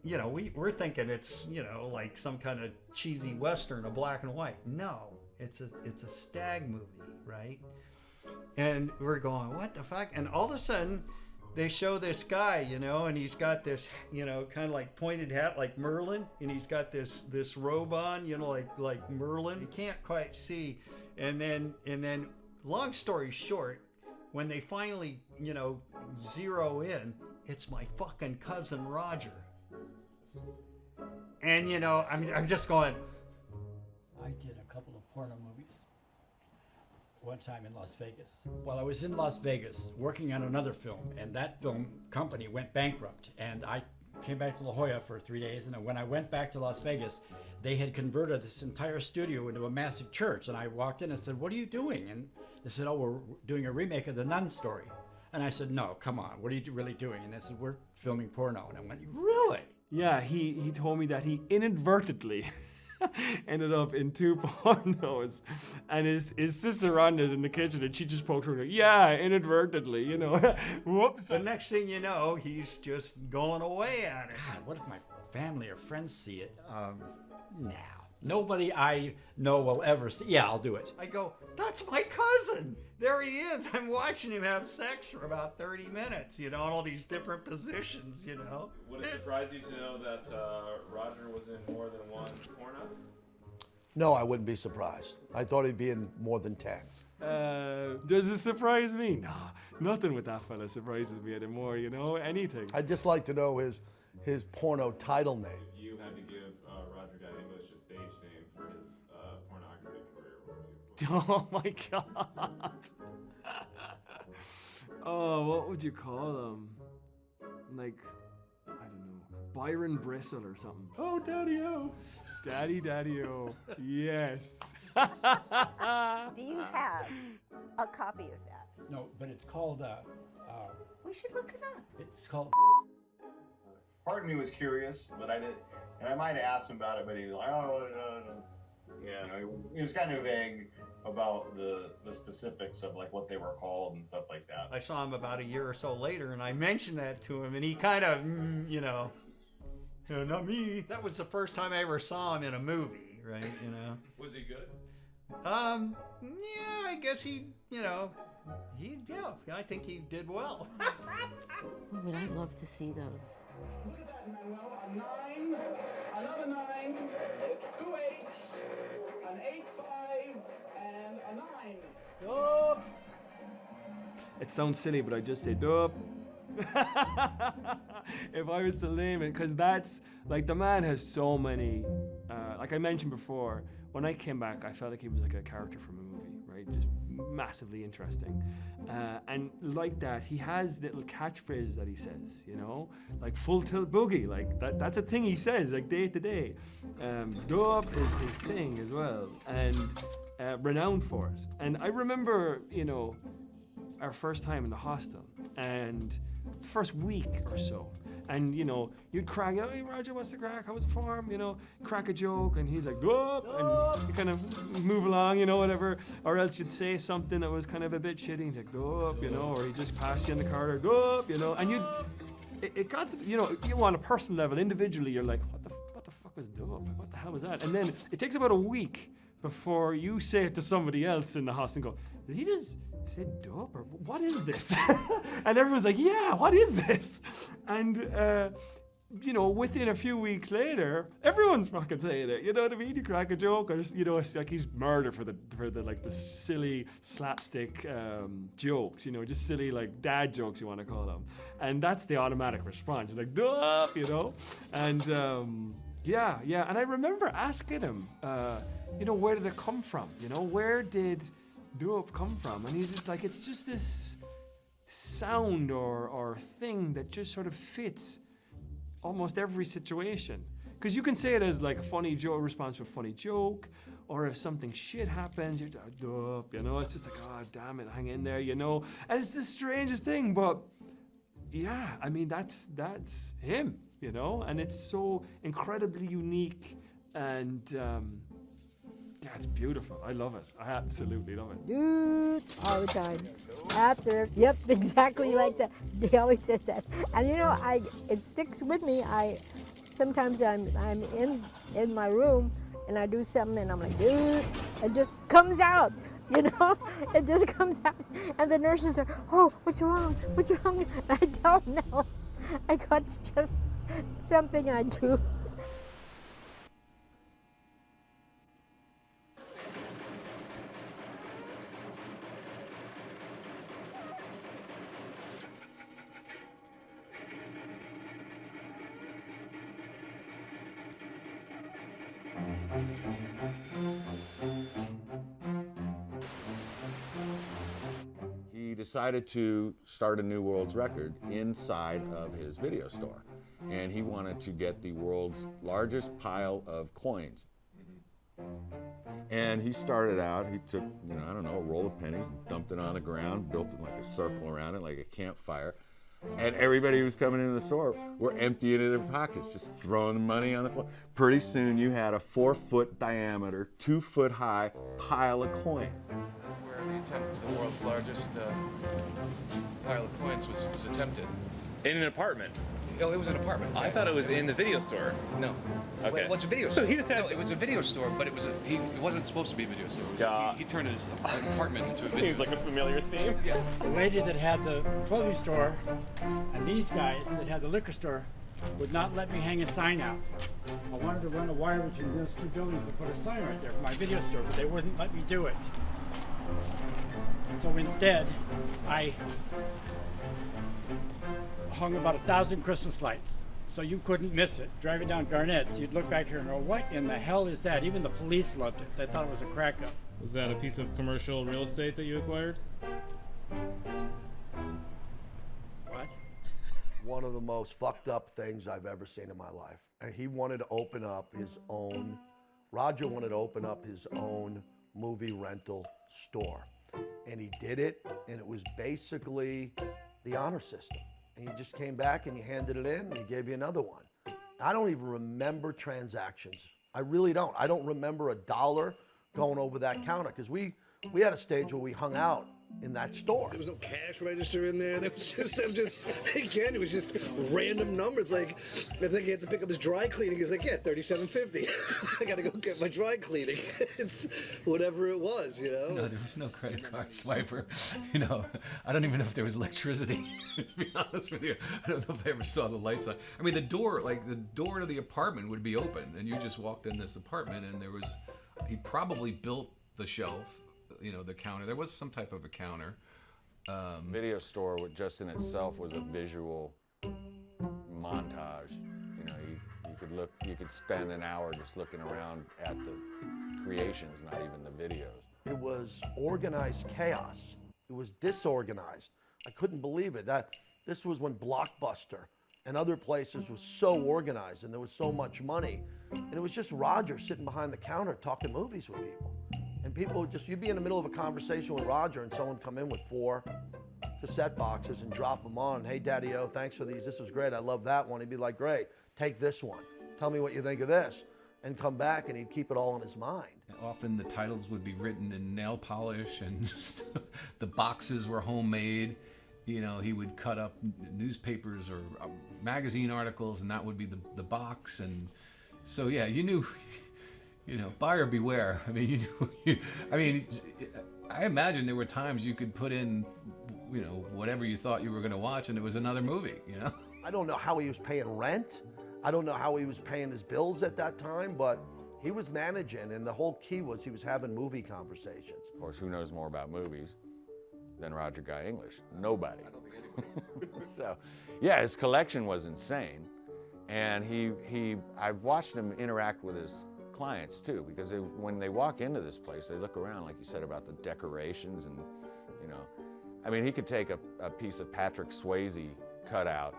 We're thinking it's, like some kind of cheesy Western, a black and white. No, it's a stag movie, right? And we're going, what the fuck? And all of a sudden, they show this guy, and he's got this, kind of like pointed hat, like Merlin, and he's got this robe on, like Merlin. You can't quite see. And then, long story short, when they finally, zero in, it's my fucking cousin Roger. And I'm just going. I did a couple of porno movies. One time in Las Vegas. Well, I was in Las Vegas working on another film, and that film company went bankrupt. And I came back to La Jolla for 3 days, and when I went back to Las Vegas, they had converted this entire studio into a massive church. And I walked in and said, what are you doing? And they said, oh, we're doing a remake of The Nun Story. And I said, no, come on, what are you really doing? And they said, we're filming porno. And I went, really? Yeah, he told me that he inadvertently ended up in 2 pornos, and his sister Rhonda's in the kitchen, and she just poked her, yeah, inadvertently, whoops. The next thing you know, he's just going away at it. God, what if my family or friends see it? Nah. Nobody I know will ever see. Yeah, I'll do it. I go, that's my cousin. There he is. I'm watching him have sex for about 30 minutes, in all these different positions, Would it surprise you to know that Roger was in more than one porno? No, I wouldn't be surprised. I thought he'd be in more than 10. Does it surprise me? Nah, nothing with that fella surprises me anymore, anything. I'd just like to know his porno title name. If you had to give Roger Guy English a stage name for his pornography career, what would you Oh my God. Oh, what would you call him? Like, I don't know, Byron Bristle or something. Oh, Daddy-o. Daddy-o. Yes. Do you have a copy of that? No, but it's called. We should look it up. It's called. Part of me was curious, but I did, and I might have asked him about it, but he was like, "Oh, no." Yeah, you know, he was kind of vague about the specifics of like what they were called and stuff like that. I saw him about a year or so later, and I mentioned that to him, and he kind of, you know, not me. That was the first time I ever saw him in a movie, right? You know. Was he good? Yeah, I guess he, you know, yeah, I think he did well. Oh, but I'd love to see those. Look at that, Manuel. A 9, another 9, 2 8s, an 8 5, and a 9. Dope. It sounds silly, but I just say dope. If I was to name it, because that's like the man has so many. Like I mentioned before, when I came back, I felt like he was like a character from a movie, right? Just massively interesting. And like that, he has little catchphrases that he says, you know, like full tilt boogie, like that's a thing he says, like day to day. Dope is his thing as well, and renowned for it. And I remember, you know, our first time in the hostel, and the first week or so, and you know, you'd crack, oh, hey Roger, what's the crack? How was the farm? You know, crack a joke, and he's like, "Dope," and you kind of move along, you know, whatever. Or else you'd say something that was kind of a bit shitty, and he's like, "Dope," you know, or he just passed you in the corridor, "Dope," you know, and it got to, you know, you on a personal level, individually, you're like, what the fuck was dope? Like, what the hell was that? And then it takes about a week before you say it to somebody else in the house and go, did he just say dope, or what is this? And everyone's like, yeah, what is this? And you know, within a few weeks later, everyone's fucking saying it. You know what I mean? You crack a joke, or you know, it's like he's murdered for the like the silly slapstick jokes. You know, just silly like dad jokes, you want to call them. And that's the automatic response. You're like, dope, you know. And yeah. And I remember asking him, you know, where did it come from? You know, where did dope come from? And he's just like, it's just this sound or thing that just sort of fits almost every situation. Because you can say it as like a funny joke, response to a funny joke, or if something shit happens, you're dope, you know, it's just like, oh damn it, hang in there, you know. And it's the strangest thing, but yeah, I mean, that's him, you know, and it's so incredibly unique, and yeah, it's beautiful. I love it. I absolutely love it. Dude, all the time. After, yep, exactly like that. He always says that. And you know, it sticks with me. Sometimes I'm in my room and I do something and I'm like, dude, it just comes out. You know, it just comes out. And the nurses are, oh, what's wrong? What's wrong? And I don't know. I got just something I do. He decided to start a new world's record inside of his video store. And he wanted to get the world's largest pile of coins. And he started out, he took, you know, I don't know, a roll of pennies and dumped it on the ground, built it like a circle around it, like a campfire. And everybody who was coming into the store were emptying their pockets, just throwing the money on the floor. Pretty soon you had a 4-foot diameter, 2-foot high pile of coins. Where the attempt for the world's largest pile of coins was attempted. In an apartment? Oh, it was an apartment. I thought it was in the video store. No. Okay. Well, it's a video So store. he just had... No, it was a video store, but it wasn't supposed to be a video store. He turned his apartment into a video Seems like a familiar theme. Yeah. The lady that had the clothing store and these guys that had the liquor store would not let me hang a sign out. I wanted to run a wire between those two buildings and put a sign right there for my video store, but they wouldn't let me do it. So instead, I hung about 1,000 Christmas lights, so you couldn't miss it. Driving down Garnett, so you'd look back here and go, what in the hell is that? Even the police loved it. They thought it was a crack-up. Was that a piece of commercial real estate that you acquired? What? One of the most fucked up things I've ever seen in my life. And he wanted to open up his own Roger wanted to open up his own movie rental store. And he did it, and it was basically the honor system. And you just came back and you handed it in and he gave you another one. I don't even remember transactions. I really don't. I don't remember $1 going over that counter because we had a stage where we hung out in that store. There was no cash register in there. There was just, again, it was just random numbers. Like, I think he had to pick up his dry cleaning. He's like, yeah, $37.50. I got to go get my dry cleaning. It's whatever it was, you know? No, there was no credit card swiper. You know, I don't even know if there was electricity, to be honest with you. I don't know if I ever saw the lights on. I mean, the door to the apartment would be open, and you just walked in this apartment, and he probably built the shelf, you know, the counter. There was some type of a counter. Video store just in itself was a visual montage. You know, you could spend an hour just looking around at the creations, not even the videos. It was organized chaos. It was disorganized. I couldn't believe it. This was when Blockbuster and other places was so organized and there was so much money. And it was just Roger sitting behind the counter talking movies with people. And people would you'd be in the middle of a conversation with Roger and someone come in with 4 cassette boxes and drop them on. Hey, Daddy-O, thanks for these. This was great. I love that one. He'd be like, great, take this one. Tell me what you think of this. And come back and he'd keep it all in his mind. Often the titles would be written in nail polish and the boxes were homemade. You know, he would cut up newspapers or magazine articles and that would be the box. And so, yeah, you knew... You know, buyer beware. I mean, I imagine there were times you could put in, you know, whatever you thought you were going to watch, and it was another movie. You know. I don't know how he was paying rent. I don't know how he was paying his bills at that time, but he was managing, and the whole key was he was having movie conversations. Of course, who knows more about movies than Roger Guy English? Nobody. I don't think anybody. So, yeah, his collection was insane, and I've watched him interact with his clients too, because when they walk into this place, they look around, like you said about the decorations, and you know, I mean, he could take a piece of Patrick Swayze cutout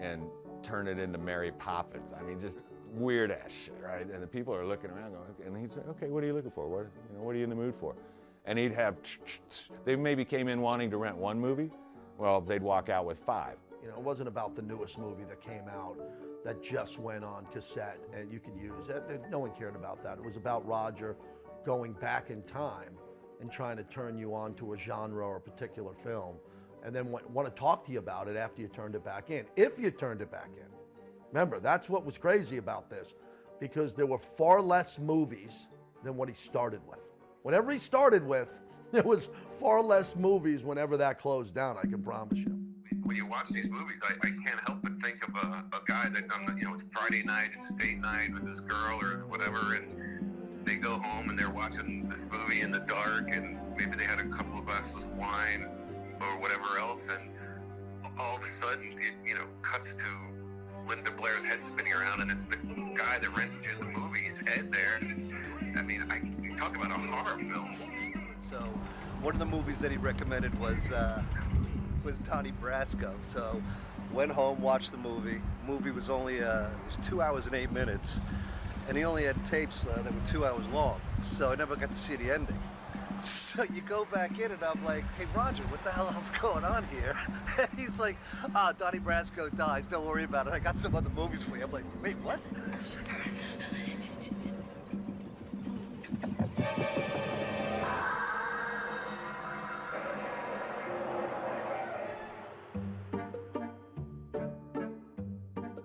and turn it into Mary Poppins. I mean, just weird ass shit, right? And the people are looking around going, and he'd say, okay, what are you looking for? What are you in the mood for? And he'd have, they maybe came in wanting to rent 1 movie. Well, they'd walk out with 5. You know, it wasn't about the newest movie that came out that just went on cassette and you could use it. No one cared about that. It was about Roger going back in time and trying to turn you on to a genre or a particular film, and then want to talk to you about it after you turned it back in, if you turned it back in. Remember, that's what was crazy about this, because there were far less movies than what he started with. Whatever he started with, there was far less movies whenever that closed down, I can promise you. When you watch these movies, I can't help but think of a guy that done, you know, it's Friday night, it's date night with this girl or whatever, and they go home and they're watching this movie in the dark, and maybe they had a couple of glasses of wine or whatever else, and all of a sudden it, you know, cuts to Linda Blair's head spinning around, and it's the guy that rented you the movie's head there. I mean, you talk about a horror film. So one of the movies that he recommended was Donnie Brasco. So went home, watched the movie. Movie was only it was 2 hours and 8 minutes, and he only had tapes that were 2 hours long. So I never got to see the ending. So you go back in, and I'm like, hey Roger, what the hell else going on here? And he's like, Donnie Brasco dies. Don't worry about it. I got some other movies for you. I'm like, wait, what?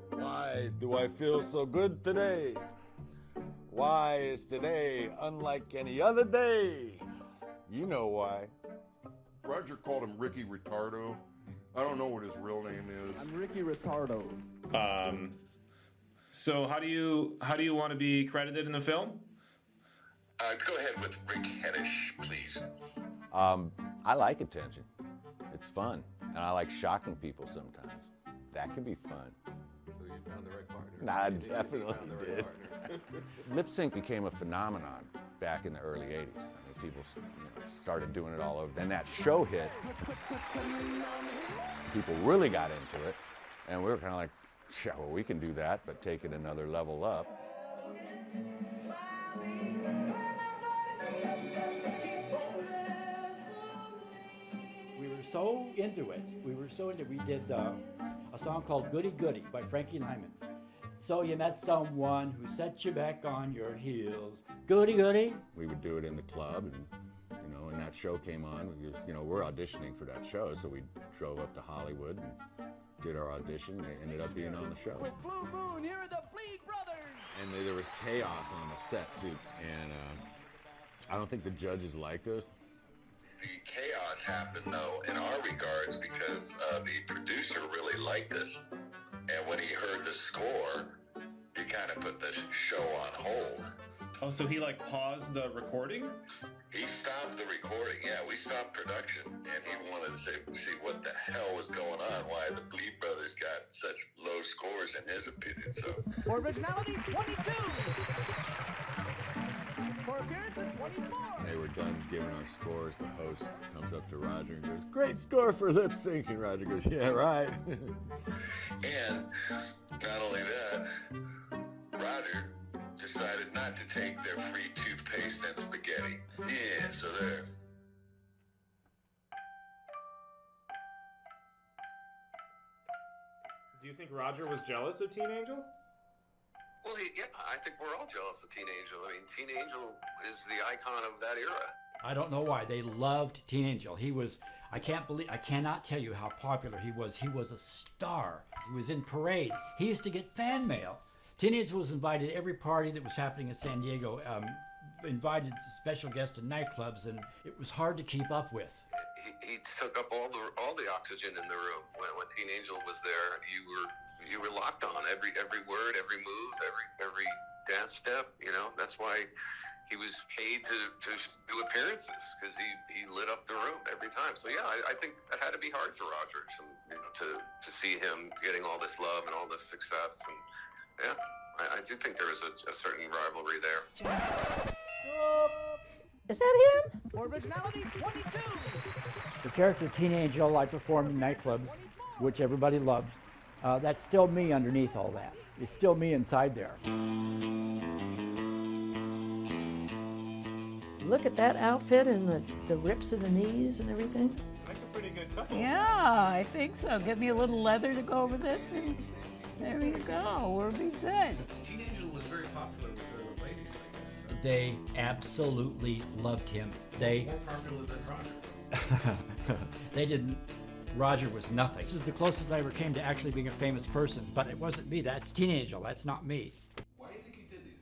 Why do I feel so good today? Why is today unlike any other day? You know why. Roger called him Ricky Retardo. I don't know what his real name is. I'm Ricky Retardo. So how do you want to be credited in the film? Go ahead with Rick Heddish, please. I like attention. It's fun, and I like shocking people sometimes. That can be fun. So you found the right partner. Nah, I definitely did. Lip sync became a phenomenon back in the early 80s. I mean, people started doing it all over. Then that show hit. People really got into it, and we were kind of like, yeah, well, we can do that, but take it another level up. so into it. We did a song called Goody Goody by Frankie Lyman. So you met someone who set you back on your heels. Goody Goody. We would do it in the club, and you know, and that show came on. We just, you know, we're auditioning for that show, so we drove up to Hollywood and did our audition. They ended up being on the show. With Blue Moon, here are the Bleed Brothers. And there was chaos on the set too, and I don't think the judges liked us. The chaos happened though in our regards because the producer really liked us, and when he heard the score, he kind of put the show on hold. Oh, so he like paused the recording? He stopped the recording, yeah, we stopped production, and he wanted to see what the hell was going on, why the Bleed Brothers got such low scores in his opinion, so. For originality, 22. For appearance, 24. They were done giving our scores. The host comes up to Roger and goes, "Great score for lip syncing." Roger goes, "Yeah, right." And not only that, Roger decided not to take their free toothpaste and spaghetti. Yeah, so there. Do you think Roger was jealous of Teen Angel? Well, yeah, I think we're all jealous of Teen Angel. I mean, Teen Angel is the icon of that era. I don't know why they loved Teen Angel. He was, I cannot tell you how popular he was. He was a star. He was in parades. He used to get fan mail. Teen Angel was invited to every party that was happening in San Diego, invited special guests to nightclubs, and it was hard to keep up with. He took up all the oxygen in the room. When Teen Angel was there, you were locked on every word, every move, every dance step. You know, that's why he was paid to do appearances, because he lit up the room every time. So yeah, I think it had to be hard for Roger, you know, to see him getting all this love and all this success. And yeah, I do think there was a certain rivalry there. Is that him? For originality, 22. The character Teen Angel I performed in nightclubs, which everybody loved. That's still me underneath all that. It's still me inside there. Look at that outfit and the rips of the knees and everything. Make a pretty good couple. Yeah, I think so. Give me a little leather to go over this, and there you go. We'll be good. Teen Angel was very popular with the ladies, I guess. They absolutely loved him. They More popular than Roger. they didn't. Roger was nothing. This is the closest I ever came to actually being a famous person, but it wasn't me. That's Teen Angel. That's not me. Why do you think he did these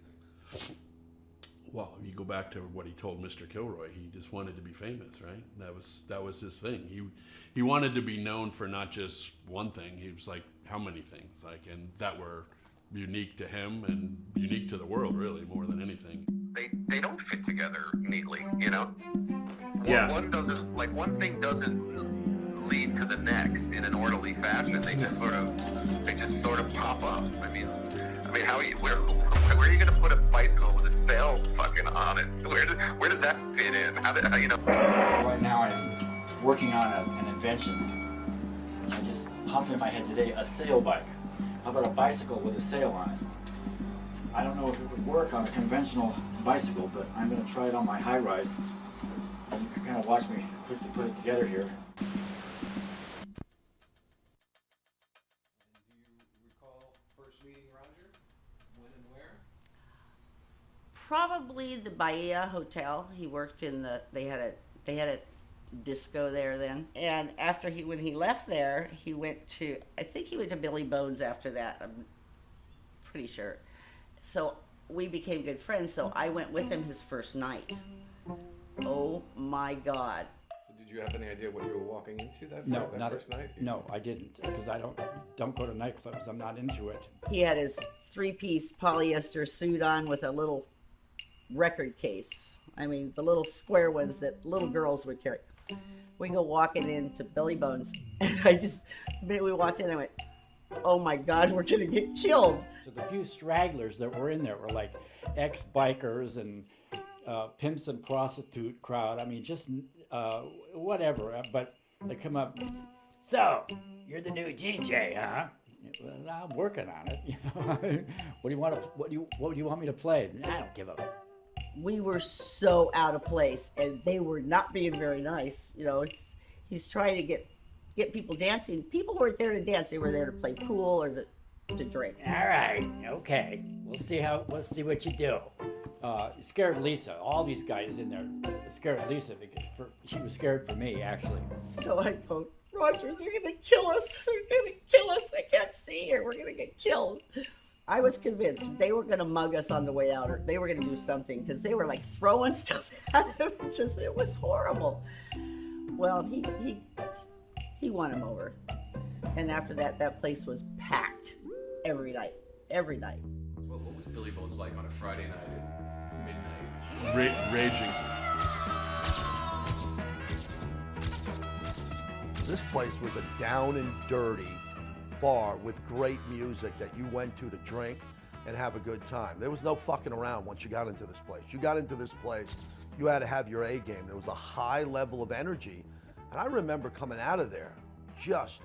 things? Well, you go back to what he told Mr. Kilroy. He just wanted to be famous, right? That was his thing. He wanted to be known for not just one thing. He was like, how many things? And that were unique to him and unique to the world, really, more than anything. They don't fit together neatly, you know? Yeah. One thing doesn't lead to the next in an orderly fashion. They just sort of pop up. I mean, where are you going to put a bicycle with a sail fucking on it? Where does that fit in? How you know? Right now I'm working on an invention. I just popped in my head today, a sail bike. How about a bicycle with a sail on it? I don't know if it would work on a conventional bicycle, but I'm going to try it on my high-rise. You can kind of watch me put it together here. Probably the Bahia Hotel. He worked in they had a disco there then. And when he left there, I think he went to Billy Bones after that. I'm pretty sure. So we became good friends. So I went with him his first night. Oh my God. So did you have any idea what you were walking into that first night? No, I didn't, because I don't go to nightclubs. I'm not into it. He had his 3-piece polyester suit on with a little record case. I mean, the little square ones that little girls would carry. We go walking into Billy Bones, and the minute we walked in, I went, oh my God, we're gonna get killed. So the few stragglers that were in there were like ex-bikers and pimps and prostitute crowd. I mean, just whatever. But they come up, so you're the new DJ, huh? Well, I'm working on it. You know? What do you want me to play? I don't give a. We were so out of place, and they were not being very nice. You know, He's trying to get people dancing. People weren't there to dance. They were there to play pool or to drink. All right, okay. We'll see what you do. Scared Lisa. All these guys in there scared Lisa because she was scared for me, actually. So I go, Roger, they're gonna kill us. They're gonna kill us. I can't see her. We're gonna get killed. I was convinced they were gonna mug us on the way out, or they were gonna do something because they were like throwing stuff at him. It was horrible. Well, he won him over, and after that place was packed every night. Every night. What was Billy Bones like on a Friday night at midnight? Raging. This place was a down and dirty bar with great music that you went to drink and have a good time. There was no fucking around once you got into this place. You got into this place, you had to have your A game. There was a high level of energy. And I remember coming out of there just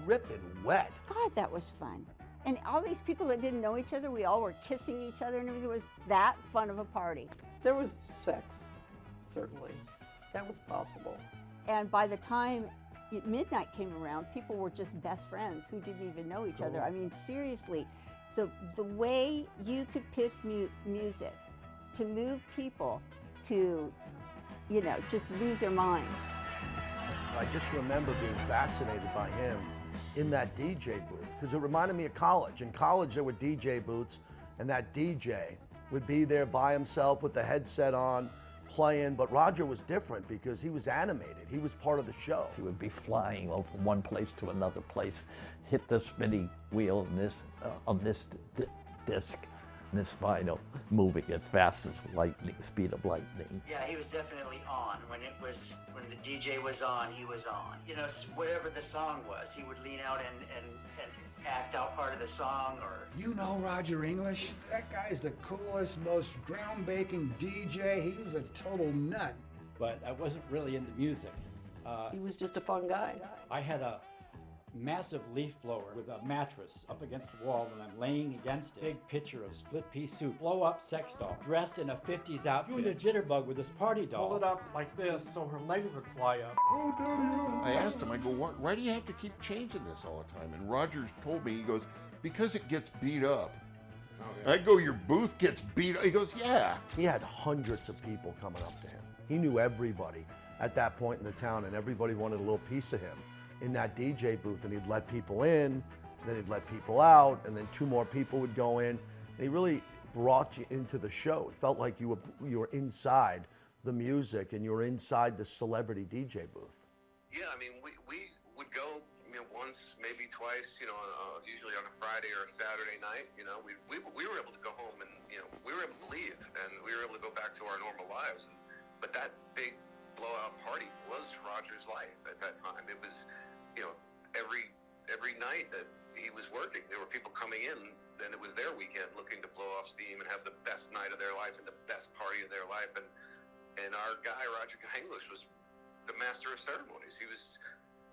dripping wet. God, that was fun. And all these people that didn't know each other, we all were kissing each other and everything. It was that fun of a party. There was sex, certainly. That was possible. And by the time midnight came around, people were just best friends who didn't even know each other. I mean, seriously, the way you could pick music to move people to, just lose their minds. I just remember being fascinated by him in that DJ booth because it reminded me of college. In college, there were DJ booths, and that DJ would be there by himself with the headset on, playing. But Roger was different because he was animated. He was part of the show. He would be flying over one place to another place, hit the spinning wheel on this disc, and this vinyl moving as fast as lightning, speed of lightning. Yeah, he was definitely on. When the DJ was on, he was on. Whatever the song was, he would lean out and act out part of the song. Or you know Roger English? That guy's the coolest, most groundbreaking DJ. He was a total nut. But I wasn't really into music. He was just a fun guy. I had a massive leaf blower with a mattress up against the wall, and I'm laying against it. Big picture of split pea soup, blow up sex doll, dressed in a 50s outfit, doing a jitterbug with this party doll. Pull it up like this so her legs would fly up. Oh, Daddy, I asked him, I go, why do you have to keep changing this all the time? And Roger told me, he goes, because it gets beat up. Oh, yeah. I go, your booth gets beat up. He goes, yeah. He had hundreds of people coming up to him. He knew everybody at that point in the town, and everybody wanted a little piece of him in that DJ booth, and he'd let people in, then he'd let people out, and then two more people would go in, and he really brought you into the show. It felt like you were inside the music and you were inside the celebrity DJ booth. Yeah, I mean, we would go, once, maybe twice, usually on a Friday or a Saturday night. We were able to go home and, we were able to leave, and we were able to go back to our normal lives. But that big blowout party was Roger's life at that time. It was, every night that he was working, there were people coming in, and it was their weekend looking to blow off steam and have the best night of their life and the best party of their life. And our guy, Roger English, was the master of ceremonies. He was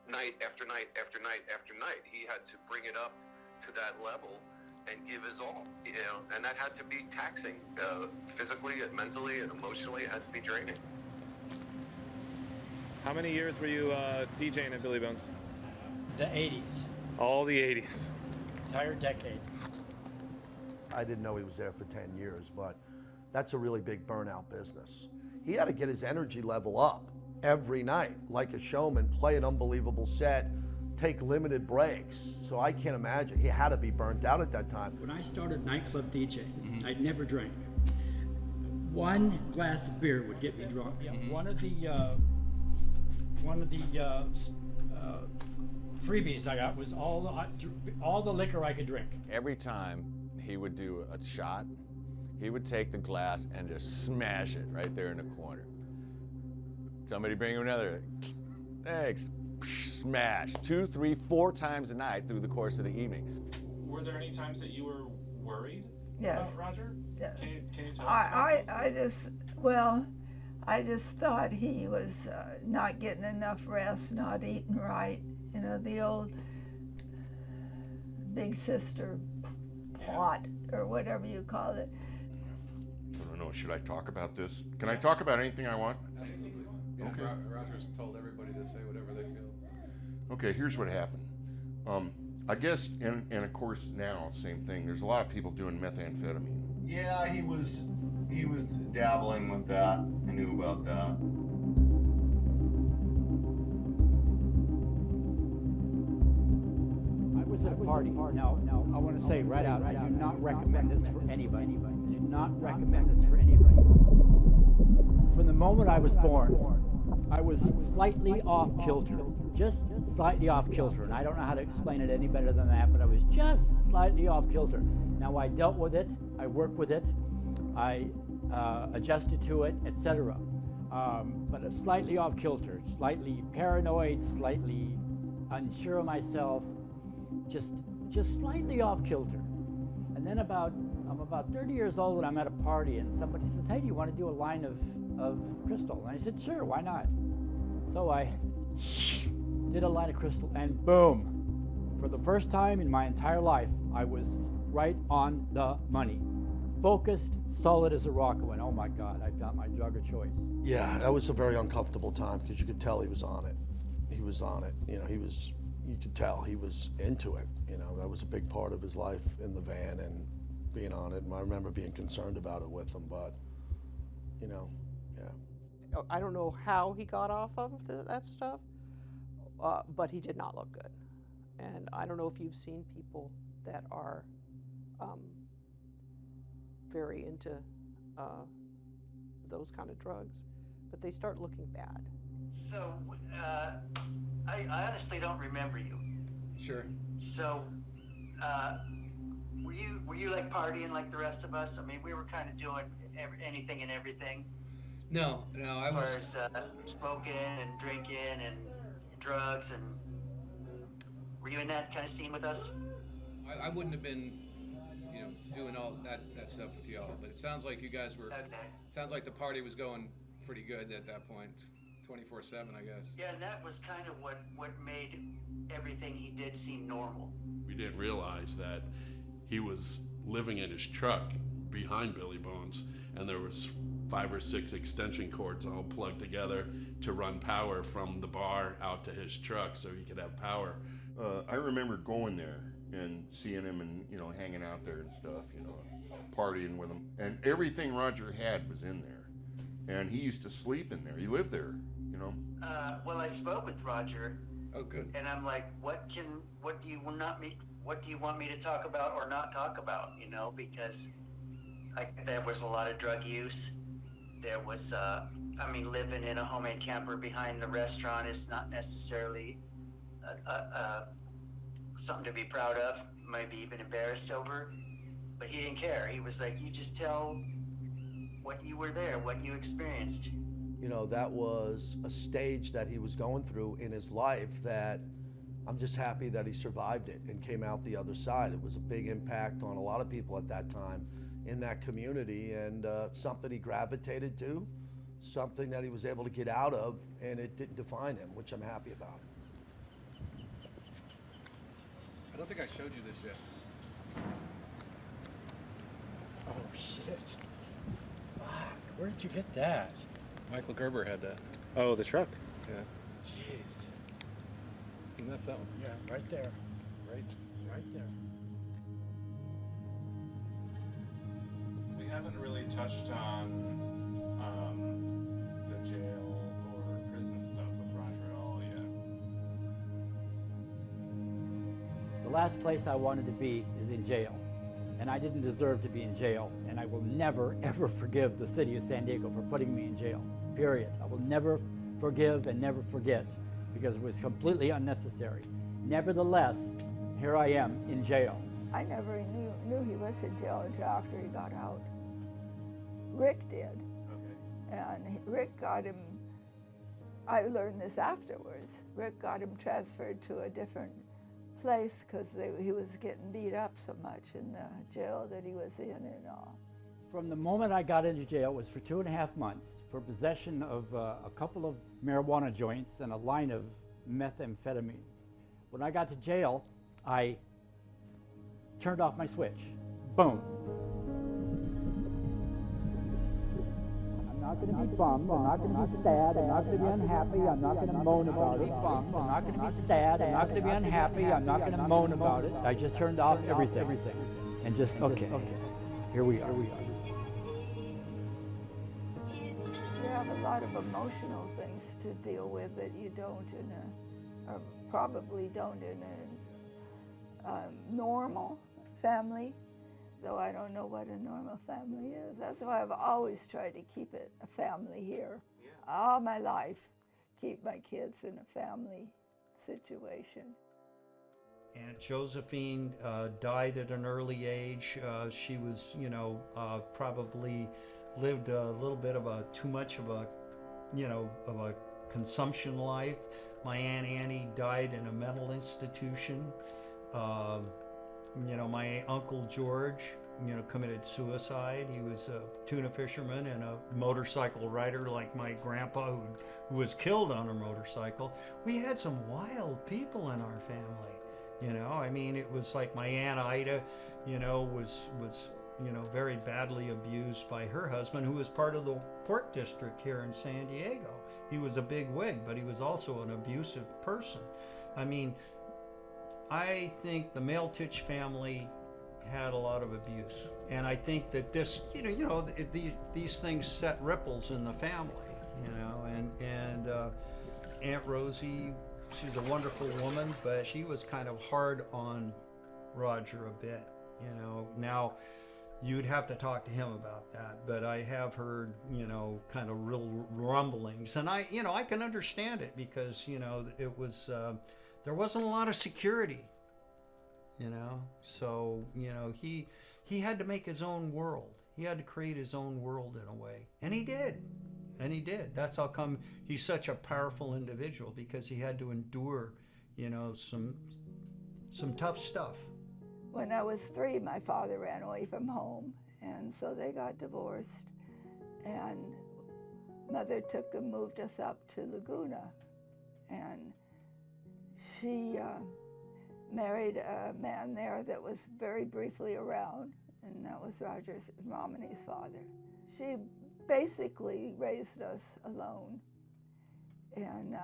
night after night after night after night. He had to bring it up to that level and give his all, and that had to be taxing, physically and mentally and emotionally. It had to be draining. How many years were you DJing at Billy Bones? The 80s. All the 80s. Entire decade. I didn't know he was there for 10 years, but that's a really big burnout business. He had to get his energy level up every night, like a showman, play an unbelievable set, take limited breaks. So I can't imagine. He had to be burnt out at that time. When I started nightclub DJing, I never drank. One glass of beer would get me drunk. One of the freebies I got was all the liquor I could drink. Every time he would do a shot, he would take the glass and just smash it right there in the corner. Somebody bring him another. Thanks. Smash. 2, 3, 4 times a night through the course of the evening. Were there any times that you were worried Yes. about Roger? Yeah. Can you tell us about this? I just thought he was not getting enough rest, not eating right. The old big sister plot or whatever you call it. I don't know, should I talk about this? Can I talk about anything I want? Absolutely. Yeah, Okay. Roger's told everybody to say whatever they Okay, here's what happened. I guess, and of course now, same thing. There's a lot of people doing methamphetamine. Yeah, he was dabbling with that. I knew about that. I was at a party. Now, I want to say right out, I do not recommend this for anybody. I do not recommend this for anybody. From the moment I was born, I was slightly off kilter, just slightly off kilter. And I don't know how to explain it any better than that, but I was just slightly off kilter. Now, I dealt with it, I worked with it, I adjusted to it, etc. But it's slightly off kilter, slightly paranoid, slightly unsure of myself, just slightly off kilter. And then I'm about 30 years old and I'm at a party and somebody says, hey, do you want to do a line of crystal? And I said, sure, why not? So I did a line of crystal and boom, for the first time in my entire life, I was right on the money. Focused, solid as a rock. I went, oh my God, I found my drug of choice. Yeah, that was a very uncomfortable time because you could tell he was on it. He was on it. You know, you could tell he was into it. You know, that was a big part of his life in the van and being on it. And I remember being concerned about it with him, but, you know, yeah. I don't know how he got off of that stuff, but he did not look good. And I don't know if you've seen people that are very into those kind of drugs, but they start looking bad. So, I honestly don't remember you. Sure. So, were you like partying like the rest of us? I mean, we were kind of doing anything and everything. No, I was. As far as smoking and drinking and drugs, and were you in that kind of scene with us? I wouldn't have been, you know, doing all that stuff with y'all, but it sounds like you guys were. Okay. Sounds like the party was going pretty good at that point, 24/7, I guess. Yeah, and that was kind of what made everything he did seem normal. We didn't realize that he was living in his truck behind Billy Bones, and there was 5 or 6 extension cords all plugged together to run power from the bar out to his truck so he could have power. I remember going there and seeing him and, you know, hanging out there and stuff, you know, partying with him. And everything Roger had was in there. And he used to sleep in there. He lived there, you know. Well, I spoke with Roger. Oh, good. And I'm like, what do you want me to talk about or not talk about, you know, because there was a lot of drug use. There was, living in a homemade camper behind the restaurant is not necessarily something to be proud of, maybe even embarrassed over. But he didn't care. He was like, you just tell what you were there, what you experienced. You know, that was a stage that he was going through in his life that I'm just happy that he survived it and came out the other side. It was a big impact on a lot of people at that time in that community, and something he gravitated to, something that he was able to get out of, and it didn't define him, which I'm happy about. I don't think I showed you this yet. Oh shit. Fuck, where did you get that? Michael Gerber had that. Oh, the truck. Yeah. Jeez. And that's that one. Yeah, right there. Right there. We haven't really touched on the jail or prison stuff with Roger at all yet. The last place I wanted to be is in jail. And I didn't deserve to be in jail. And I will never, ever forgive the city of San Diego for putting me in jail. Period. I will never forgive and never forget because it was completely unnecessary. Nevertheless, here I am in jail. I never knew he was in jail until after he got out. Rick did. Okay. And Rick got him, I learned this afterwards, Rick got him transferred to a different place because he was getting beat up so much in the jail that he was in and all. From the moment I got into jail, it was for 2.5 months for possession of a couple of marijuana joints and a line of methamphetamine. When I got to jail, I turned off my switch. Boom. I'm not going to be bummed. I'm not going to be sad. I'm not going to be unhappy. I'm not going to moan about it. I'm not going to be sad. I'm not going to be unhappy. I'm not going to moan about it. I just turned off everything. And just, okay, here we are. You have a lot of emotional things to deal with that you don't in or probably don't in a normal family, though I don't know what a normal family is. That's why I've always tried to keep it a family here. All my life, keep my kids in a family situation. Aunt Josephine died at an early age. She was, you know, probably lived a little bit of too much of a, you know, of a consumption life. My Aunt Annie died in a mental institution. You know, my Uncle George, you know, committed suicide. He was a tuna fisherman and a motorcycle rider like my grandpa who was killed on a motorcycle. We had some wild people in our family, you know. I mean, it was like my Aunt Ida, you know, was you know, very badly abused by her husband, who was part of the Port District here in San Diego. He was a big wig, but he was also an abusive person. I mean, I think the Maltich family had a lot of abuse, and I think that this, these things set ripples in the family, you know. And Aunt Rosie, she's a wonderful woman, but she was kind of hard on Roger a bit, you know. Now, you'd have to talk to him about that, but I have heard, you know, kind of real rumblings, and I can understand it because, you know, it was. There wasn't a lot of security, you know, so, you know, he had to make his own world. He had to create his own world in a way, and he did. That's how come he's such a powerful individual, because he had to endure, you know, some tough stuff. When I was 3, my father ran away from home, and so they got divorced, and Mother took and moved us up to Laguna, and she married a man there that was very briefly around, and that was Romney's father. She basically raised us alone, and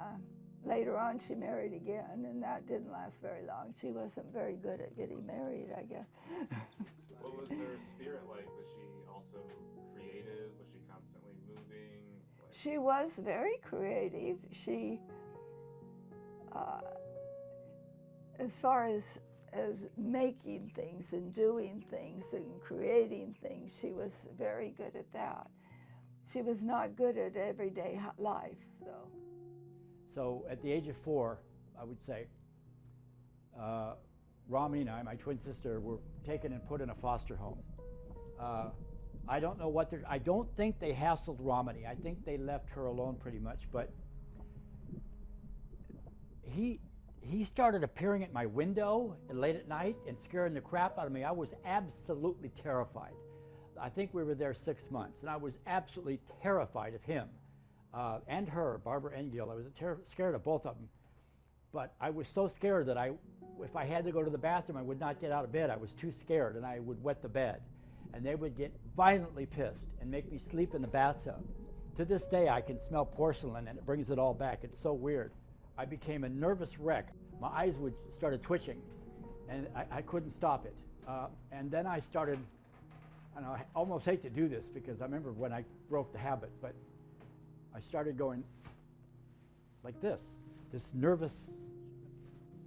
later on she married again, and that didn't last very long. She wasn't very good at getting married, I guess. What was her spirit like? Was she also creative? Was she constantly moving? She was very creative. She as far as making things and doing things and creating things, she was very good at that. She was not good at everyday life, though. So at the age of 4, I would say, Romney and I, my twin sister, were taken and put in a foster home. I don't know what I don't think they hassled Romney. I think they left her alone pretty much, but he started appearing at my window late at night and scaring the crap out of me. I was absolutely terrified. I think we were there 6 months, and I was absolutely terrified of him and her, Barbara and Gil. I was scared of both of them. But I was so scared that if I had to go to the bathroom, I would not get out of bed. I was too scared, and I would wet the bed. And they would get violently pissed and make me sleep in the bathtub. To this day, I can smell porcelain, and it brings it all back. It's so weird. I became a nervous wreck. My eyes started twitching, and I couldn't stop it. And then I started, and I almost hate to do this because I remember when I broke the habit, but I started going like this nervous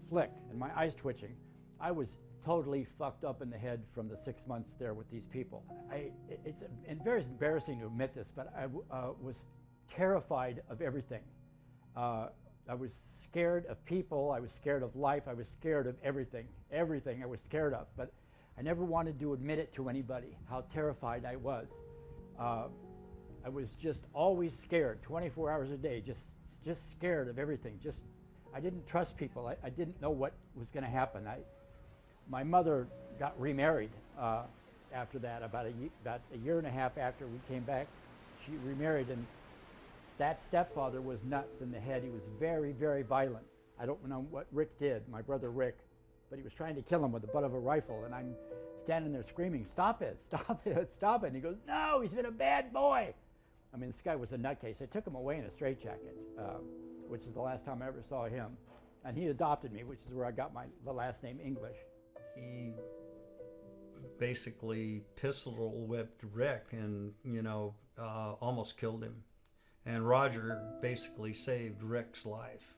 flick, and my eyes twitching. I was totally fucked up in the head from the 6 months there with these people. It's very embarrassing to admit this, but I was terrified of everything. I was scared of people, I was scared of life, I was scared of everything. Everything I was scared of, but I never wanted to admit it to anybody, how terrified I was. I was just always scared, 24 hours a day, just scared of everything. I didn't trust people. I didn't know what was going to happen. My mother got remarried after that, about a year and a half after we came back. She remarried, and that stepfather was nuts in the head. He was very, very violent. I don't know what Rick did, my brother Rick, but he was trying to kill him with the butt of a rifle, and I'm standing there screaming, "Stop it, stop it, stop it." And he goes, "No, he's been a bad boy." I mean, this guy was a nutcase. They took him away in a straitjacket, which is the last time I ever saw him. And he adopted me, which is where I got the last name English. He basically pistol whipped Rick and, almost killed him. And Roger basically saved Rick's life.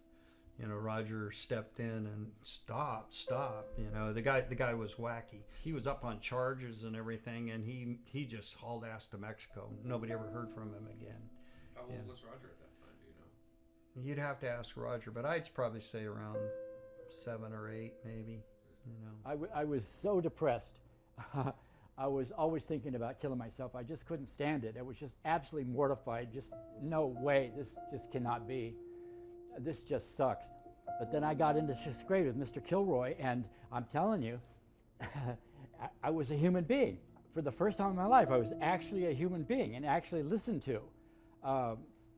Roger stepped in and stop. The guy was wacky. He was up on charges and everything, and he just hauled ass to Mexico. Nobody ever heard from him again. How old was Roger at that time, do you know? You'd have to ask Roger, but I'd probably say around 7 or 8, maybe. I was so depressed. I was always thinking about killing myself. I just couldn't stand it. I was just absolutely mortified. Just no way. This just cannot be. This just sucks. But then I got into 6th grade with Mr. Kilroy, and I'm telling you, I was a human being. For the first time in my life, I was actually a human being and actually listened to.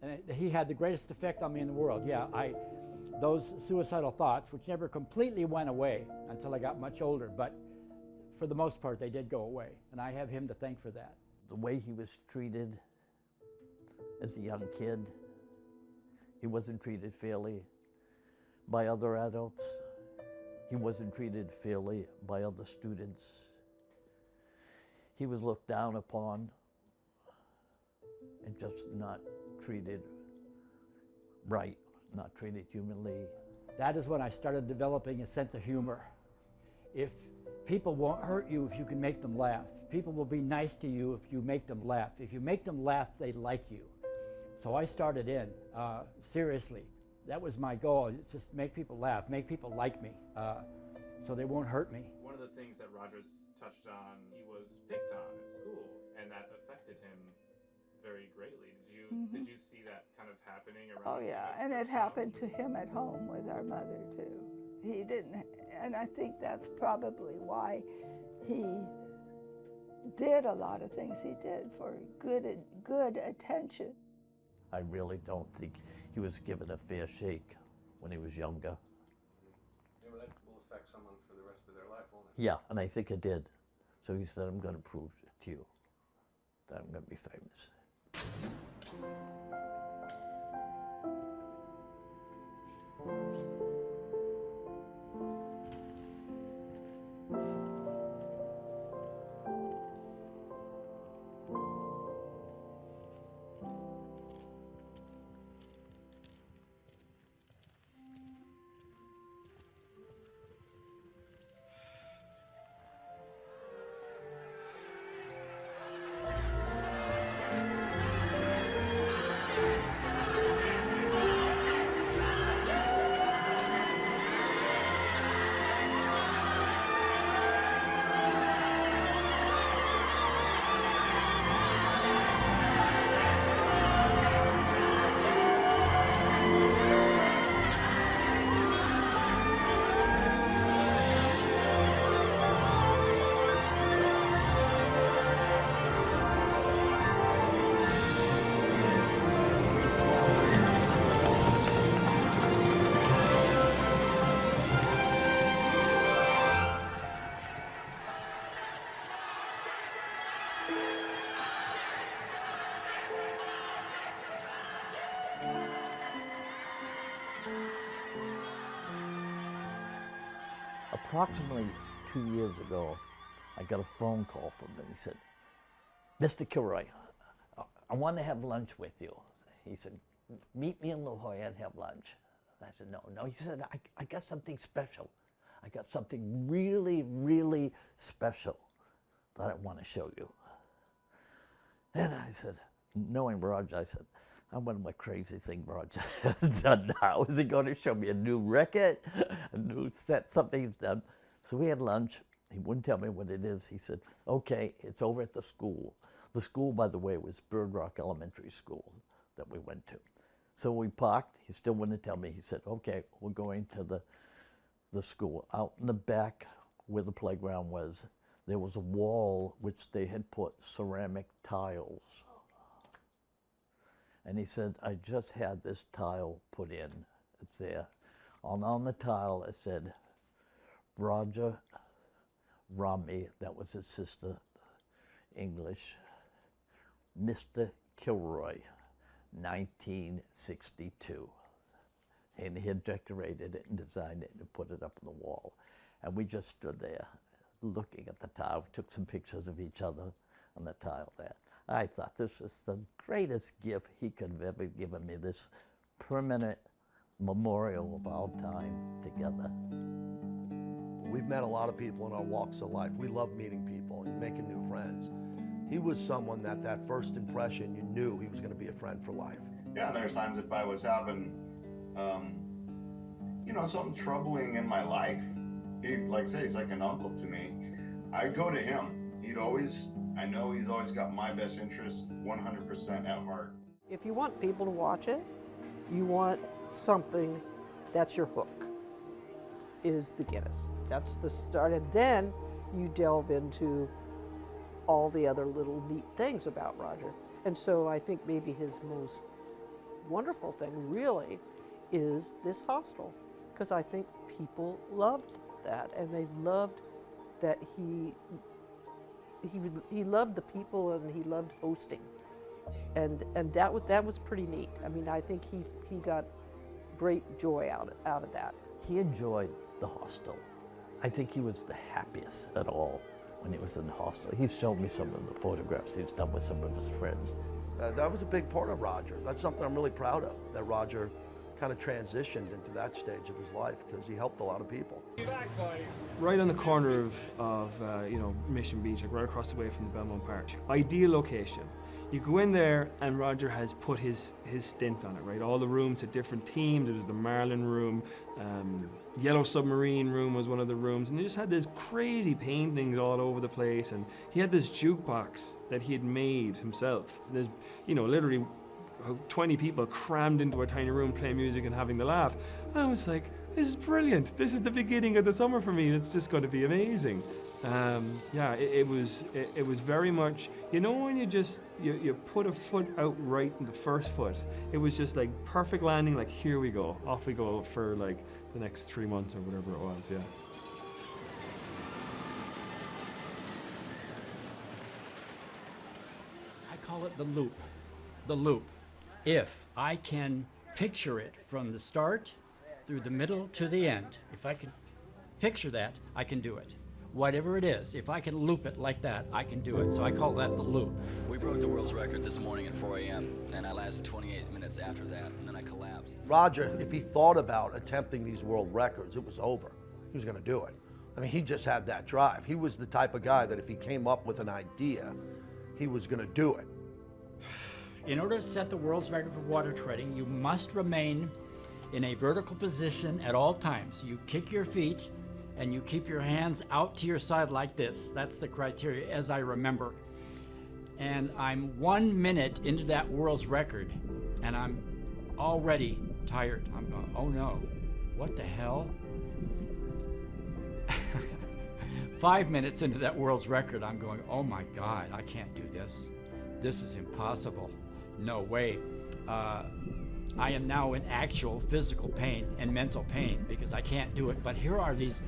And he had the greatest effect on me in the world. Yeah, those suicidal thoughts, which never completely went away until I got much older, but for the most part, they did go away. And I have him to thank for that. The way he was treated as a young kid, he wasn't treated fairly by other adults. He wasn't treated fairly by other students. He was looked down upon and just not treated right, not treated humanly. That is when I started developing a sense of humor. If people won't hurt you if you can make them laugh. People will be nice to you if you make them laugh. If you make them laugh, they like you. So I started in, seriously. That was my goal. It's just make people laugh, make people like me, so they won't hurt me. One of the things that Rogers touched on, he was picked on at school, and that affected him very greatly. Did you see that kind of happening around? Oh yeah, and it happened to him at home with our mother too. He didn't, and I think that's probably why he did a lot of things he did for good attention. I really don't think he was given a fair shake when he was younger. Yeah, but that will affect someone for the rest of their life, won't it? Yeah, and I think it did. So he said, I'm going to prove to you that I'm going to be famous. Approximately 2 years ago, I got a phone call from him. He said, Mr. Kilroy, I want to have lunch with you. He said, meet me in La Jolla and have lunch. I said, no. He said, I got something special. I got something really, really special that I want to show you. And I said, knowing Roger, I said, I wonder what crazy thing Roger has done now. Is he going to show me a new record, a new set, something he's done? So we had lunch. He wouldn't tell me what it is. He said, okay, it's over at the school. The school, by the way, was Bird Rock Elementary School that we went to. So we parked. He still wouldn't tell me. He said, okay, we're going to the school. Out in the back where the playground was, there was a wall which they had put ceramic tiles. And he said, I just had this tile put in. It's there. On the tile, it said, Roger Rami, that was his sister, English, Mr. Kilroy, 1962. And he had decorated it and designed it and put it up on the wall. And we just stood there looking at the tile, took some pictures of each other on the tile there. I thought this was the greatest gift he could have ever given me, this permanent memorial of our time together. We've met a lot of people in our walks of life. We love meeting people and making new friends. He was someone that first impression, you knew he was going to be a friend for life. Yeah, there's times if I was having, you know, something troubling in my life, he's like an uncle to me. I'd go to him. I know he's always got my best interests 100% at heart. If you want people to watch it, you want something that's your hook, is the Guinness. That's the start, and then you delve into all the other little neat things about Roger. And so I think maybe his most wonderful thing really is this hostel, because I think people loved that, and they loved that he loved the people, and he loved hosting, and that was pretty neat. I mean, I think he got great joy out of that. He enjoyed the hostel. I think he was the happiest at all when he was in the hostel. He's shown me some of the photographs he's done with some of his friends. That was a big part of Roger. That's something I'm really proud of, that Roger kind of transitioned into that stage of his life, because he helped a lot of people. Right on the corner of Mission Beach, like right across the way from the Belmont Park. Ideal location. You go in there and Roger has put his stint on it, right? All the rooms had different themes. There was the Marlin room, Yellow Submarine room was one of the rooms, and they just had these crazy paintings all over the place, and he had this jukebox that he had made himself. There's, literally 20 people crammed into a tiny room playing music and having the laugh. And I was like, this is brilliant. This is the beginning of the summer for me, and it's just going to be amazing. It was very much, when you put a foot out right in the first foot, it was just like perfect landing, like here we go, off we go for like the next 3 months or whatever it was, yeah. I call it the loop. The loop. If I can picture it from the start through the middle to the end, if I can picture that, I can do it. Whatever it is, if I can loop it like that, I can do it. So I call that the loop. We broke the world's record this morning at 4 a.m., and I lasted 28 minutes after that, and then I collapsed. Roger, if he thought about attempting these world records, it was over. He was going to do it. I mean, he just had that drive. He was the type of guy that if he came up with an idea, he was going to do it. In order to set the world's record for water treading, you must remain in a vertical position at all times. You kick your feet and you keep your hands out to your side like this. That's the criteria as I remember. And I'm 1 minute into that world's record and I'm already tired. I'm going, oh no, what the hell? 5 minutes into that world's record, I'm going, oh my God, I can't do this. This is impossible. No way. I am now in actual physical pain and mental pain because I can't do it. But here are these,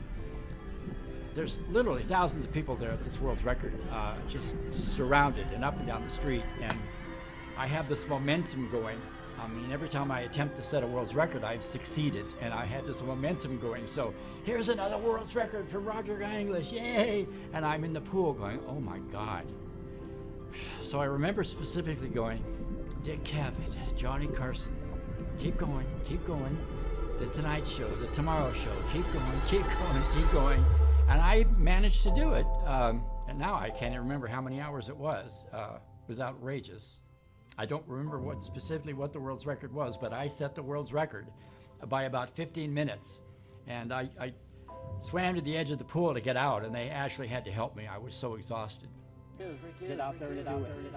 there's literally thousands of people there at this world's record, just surrounded and up and down the street. And I have this momentum going. I mean, every time I attempt to set a world's record, I've succeeded, and I had this momentum going. So here's another world's record for Roger Guy English, yay! And I'm in the pool going, oh my God. So I remember specifically going, Dick Cavett, Johnny Carson, keep going, The Tonight Show, The Tomorrow Show, keep going. And I managed to do it. And now I can't even remember how many hours it was. It was outrageous. I don't remember specifically what the world's record was, but I set the world's record by about 15 minutes. And I swam to the edge of the pool to get out, and they actually had to help me. I was so exhausted. Get out there and do it.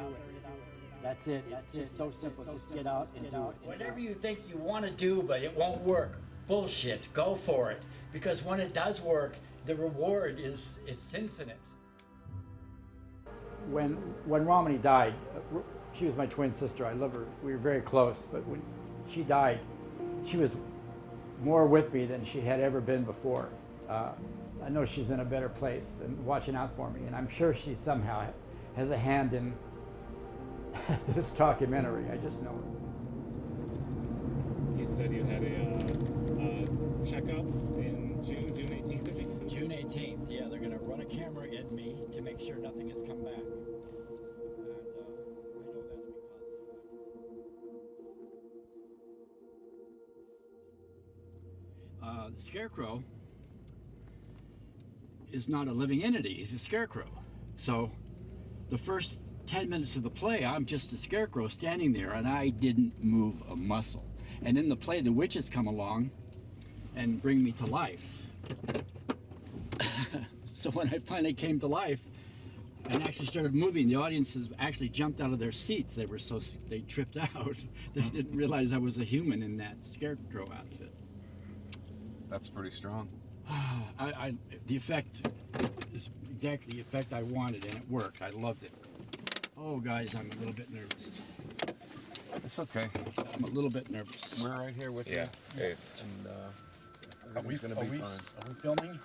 That's it. It's just so simple. Just get out and do it. Whatever you think you want to do, but it won't work, bullshit. Go for it. Because when it does work, the reward it's infinite. When Romany died, she was my twin sister. I love her. We were very close. But when she died, she was more with me than she had ever been before. I know she's in a better place and watching out for me, and I'm sure she somehow has a hand in this documentary. I just know it. You said you had a checkup in June 18th, I think you said? June 18th, yeah, they're going to run a camera in me to make sure nothing has come back. And I know that'll be positive. The scarecrow is not a living entity, he's a scarecrow. So the first 10 minutes of the play, I'm just a scarecrow standing there and I didn't move a muscle. And in the play, the witches come along and bring me to life. So when I finally came to life and actually started moving, the audiences actually jumped out of their seats. They tripped out. They didn't realize I was a human in that scarecrow outfit. That's pretty strong. The effect is exactly the effect I wanted, and it worked. I loved it. Oh, guys, I'm a little bit nervous. It's okay. I'm a little bit nervous. We're right here with you. Yes. And Are gonna be fine. Are we filming?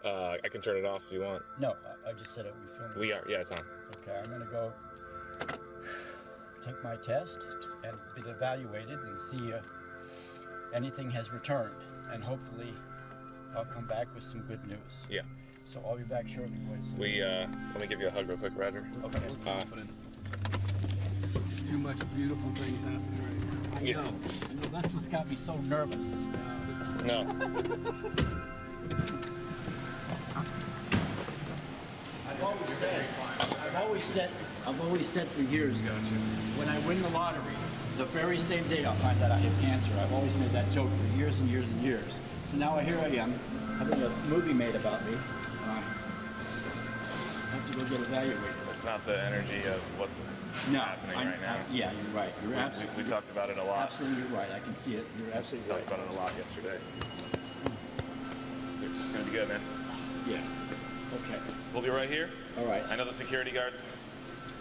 I can turn it off if you want. No, I just said, are we filming? We are, yeah, it's on. Okay, I'm gonna go take my test and be evaluated and see if anything has returned. And hopefully I'll come back with some good news. Yeah. So I'll be back shortly, boys. Let me give you a hug real quick, Roger. Okay. Too much beautiful things happening right now. I know, that's what's got me so nervous. No. I've always said for years, when I win the lottery, the very same day I'll find out I have cancer. I've always made that joke for years and years and years. So now here I am, having a movie made about me. I have to go get evaluated. It's not the energy of what's happening right now. Yeah, you're right. You're absolutely. We talked about it a lot. Absolutely, you're right. I can see it. You're absolutely right. We talked about it a lot yesterday. It's gonna be good, man. Yeah. Okay. We'll be right here. All right. I know the security guards.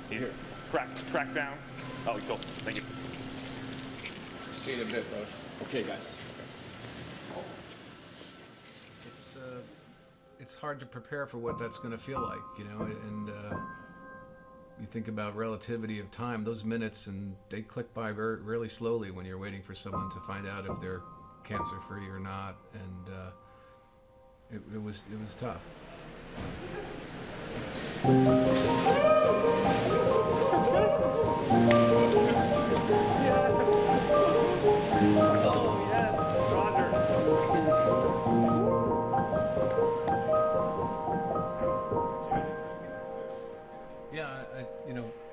He's cracked down. Oh, cool. Thank you. See you in a bit, bro. Okay, guys. It's hard to prepare for what that's going to feel like, you know, and you think about relativity of time, those minutes, and they click by really slowly when you're waiting for someone to find out if they're cancer-free or not, and it was tough.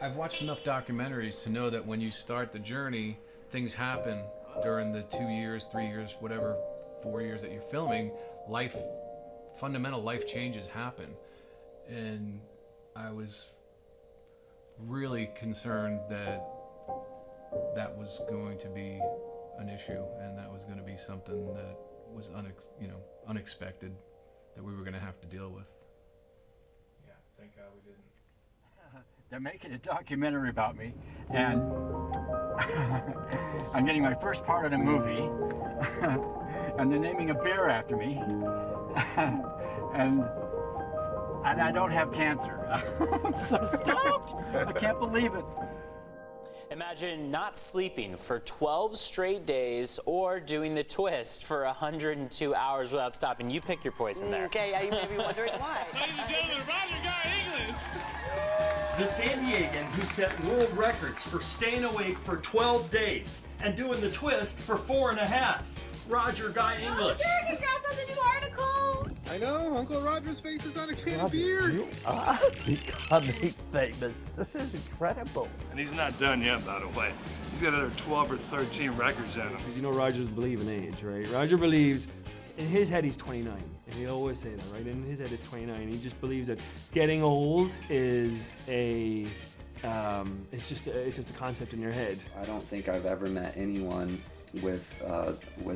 I've watched enough documentaries to know that when you start the journey, things happen during the 2 years, 3 years, whatever, 4 years that you're filming. Fundamental life changes happen. And I was really concerned that that was going to be an issue, and that was going to be something that was unexpected, that we were going to have to deal with. Yeah, thank God we didn't. They're making a documentary about me, and I'm getting my first part in a movie, and they're naming a bear after me, and I don't have cancer. I'm so stoked! I can't believe it. Imagine not sleeping for 12 straight days or doing the twist for 102 hours without stopping. You pick your poison there. Okay, yeah, you may be wondering why. Ladies and gentlemen, Roger got English. The San Diegan who set world records for staying awake for 12 days and doing the twist for 4.5. Roger Guy English. Oh, congrats on the new article. I know, Uncle Roger's face is on a can of beer. You are becoming famous. This is incredible. And he's not done yet, by the way. He's got another 12 or 13 records in him. You know, Roger's believe in age, right? Roger believes, in his head he's 29, and he'll always say that, right? In his head he's 29. He just believes that getting old is it's just a concept in your head. I don't think I've ever met anyone with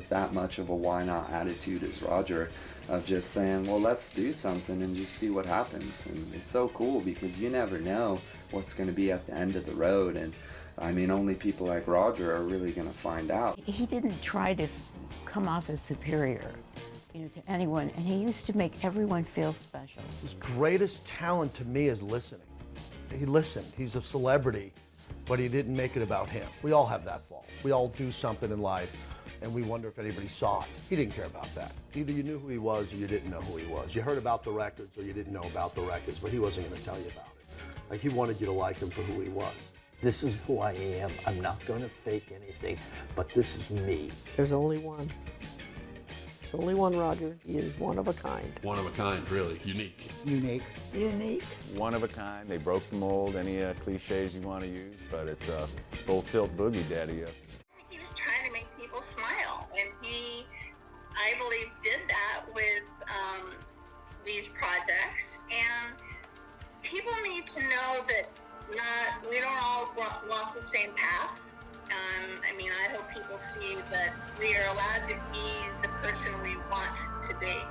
that much of a why not attitude as Roger, of just saying, well, let's do something and just see what happens. And it's so cool because you never know what's going to be at the end of the road. And I mean, only people like Roger are really going to find out. He didn't try to come off as superior, to anyone, and he used to make everyone feel special. His greatest talent to me is listening. He listened. He's a celebrity. but he didn't make it about him. We all have that fault. We all do something in life and we wonder if anybody saw it. He didn't care about that. Either you knew who he was or you didn't know who he was. You heard about the records or you didn't know about the records, but he wasn't going to tell you about it. Like, he wanted you to like him for who he was. This is who I am. I'm not going to fake anything, but this is me. There's only one. There's only one Roger. He is one of a kind. One of a kind, really. Unique. Unique. Unique. One of a kind. They broke the mold, any cliches you want to use, but it's a full tilt boogie daddy. He was trying to make people smile, and he, I believe, did that with these projects. And people need to know that we don't all walk the same path. I mean, I hope people see that we are allowed to be the person we want to be.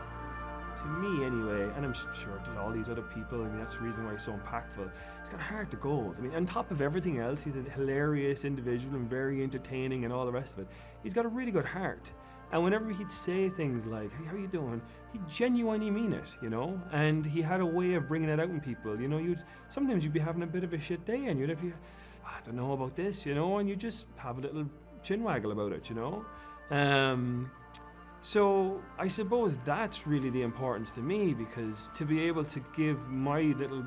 To me, anyway, and I'm sure to all these other people, I mean, that's the reason why he's so impactful. He's got a heart of gold. I mean, on top of everything else, he's a hilarious individual and very entertaining and all the rest of it. He's got a really good heart. And whenever he'd say things like, "Hey, how you doing?" he'd genuinely mean it, you know? And he had a way of bringing it out in people. You know, sometimes you'd be having a bit of a shit day and you'd have, I don't know about this, you know, and you just have a little chin waggle about it, you know? So I suppose that's really the importance to me, because to be able to give my little,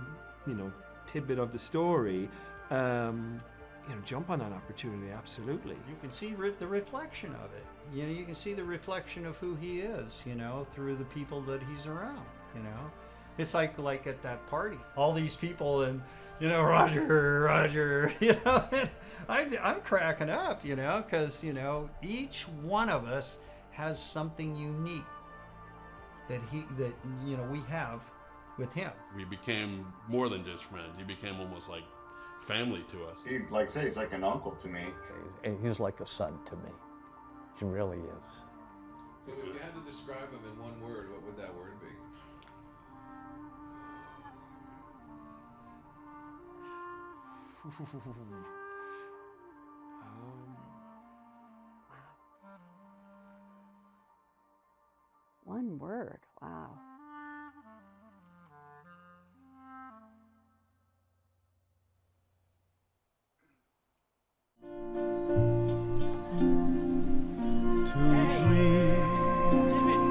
you know, tidbit of the story, you know, jump on that opportunity, absolutely. You can see the reflection of it. You know, you can see the reflection of who he is, you know, through the people that he's around, you know. It's like at that party, all these people and, you know, Roger, you know, and I'm cracking up, you know, because, you know, each one of us has something unique that you know, we have with him. We became more than just friends. He became almost like family to us. He's like, say, he's like an uncle to me. He's like a son to me. He really is. So if you had to describe him in one word, what would that word be? One word, wow.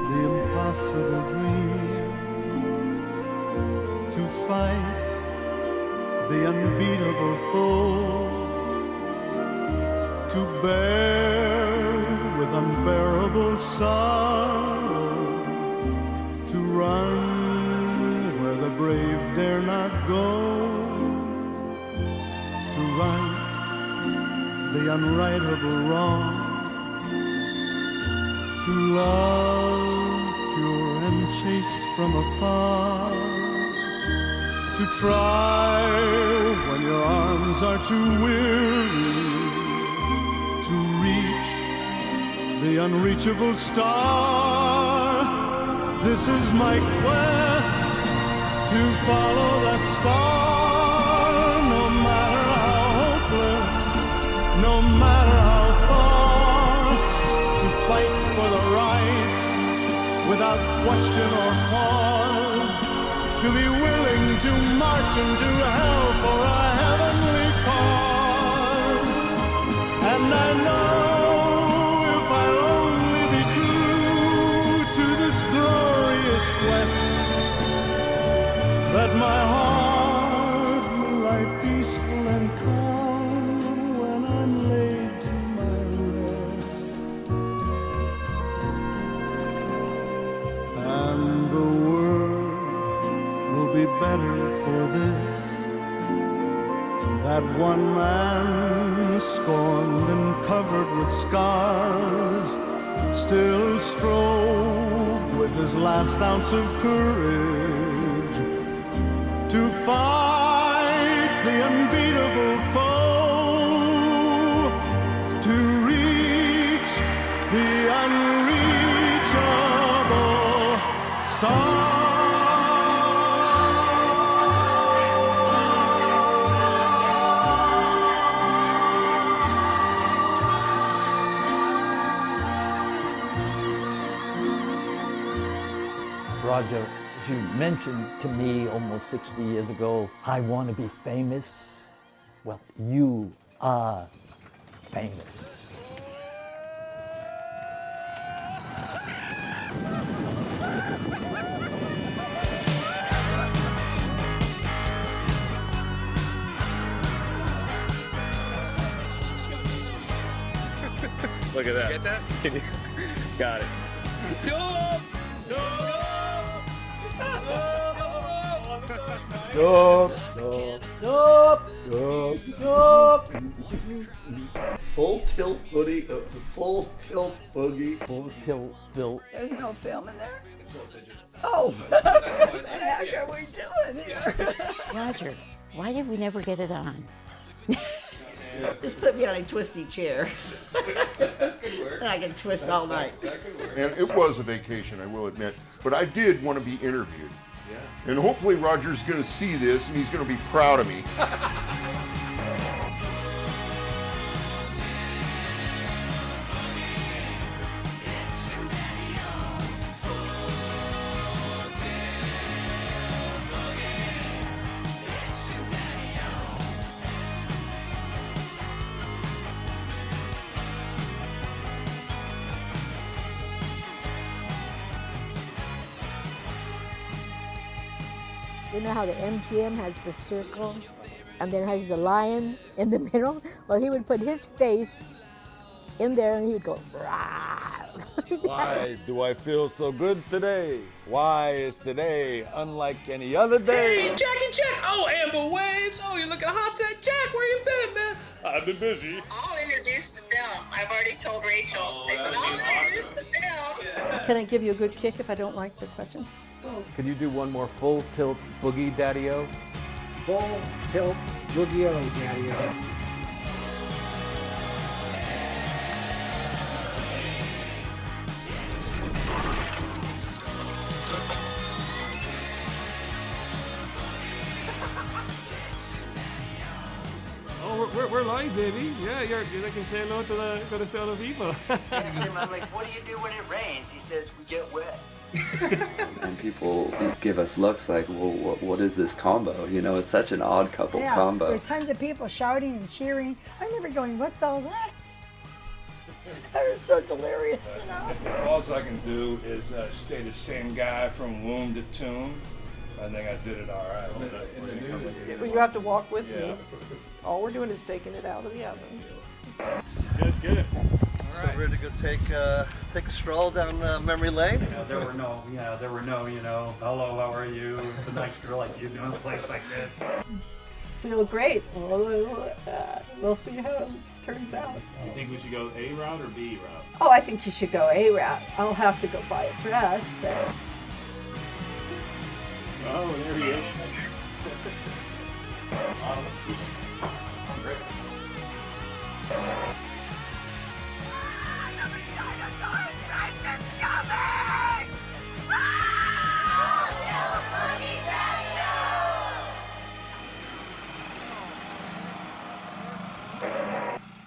The impossible dream, to fight the unbeatable foe, to bear with unbearable sorrow, to run where the brave dare not go, to right the unrightable wrong, to love pure and chaste from afar, to try when your arms are too weary, to reach the unreachable star. This is my quest, to follow that star, no matter how hopeless, no matter how far, to fight for the right without question or pause, to be willing to march into hell for a heavenly cause. And I know if I'll only be true to this glorious quest, that my heart will lie peaceful and calm when I'm laid to my rest. And the world will be better for this, that one man, scorned and covered with scars, still strove with his last ounce of courage to fight the unbeatable foe, to reach the unreachable star. Roger, as you mentioned to me almost 60 years ago, I want to be famous. Well, you famous. Look at that. Get that? Got it. Full tilt hoodie, full tilt boogie. Full tilt, Phil. There's no film in there. Oh, what the heck are we doing here? Roger, why did we never get it on? Just put me on a twisty chair. And I can twist all night. And it was a vacation, I will admit, but I did want to be interviewed. Yeah. And hopefully Roger's going to see this and he's going to be proud of me. You know how the MGM has the circle and then has the lion in the middle? Well, he would put his face in there and he would go, rah. Why do I feel so good today? Why is today unlike any other day? Hey, Jackie Jack! Oh, Amber Waves! Oh, you're looking hot today. Jack, where you been, man? I've been busy. I'll introduce the film. I've already told Rachel. I said, I'll introduce the film. Can I give you a good kick if I don't like the question? Could you do one more full tilt boogie daddy-o? Full tilt boogie-o, daddy-o. Oh, we're live, baby. Yeah, they can say hello to the other people. Asked him, I'm like, what do you do when it rains? He says, we get wet. And people give us looks like, well, what is this combo? You know, it's such an odd couple combo. With tons of people shouting and cheering. I'm never going, what's all that? That was so delirious, you know? All I can do is stay the same guy from womb to tomb. I think I did it all right. You have to walk with Yeah. me. All we're doing is taking it out of the oven. Good. All right. So we're to go take a stroll down memory lane. There were no, hello, how are you? It's a nice girl like you doing a place like this. Feel great. We'll see how it turns out. You think we should go A route or B route? Oh, I think you should go A route. I'll have to go buy a dress, but. Oh, there he is. Awesome. Great.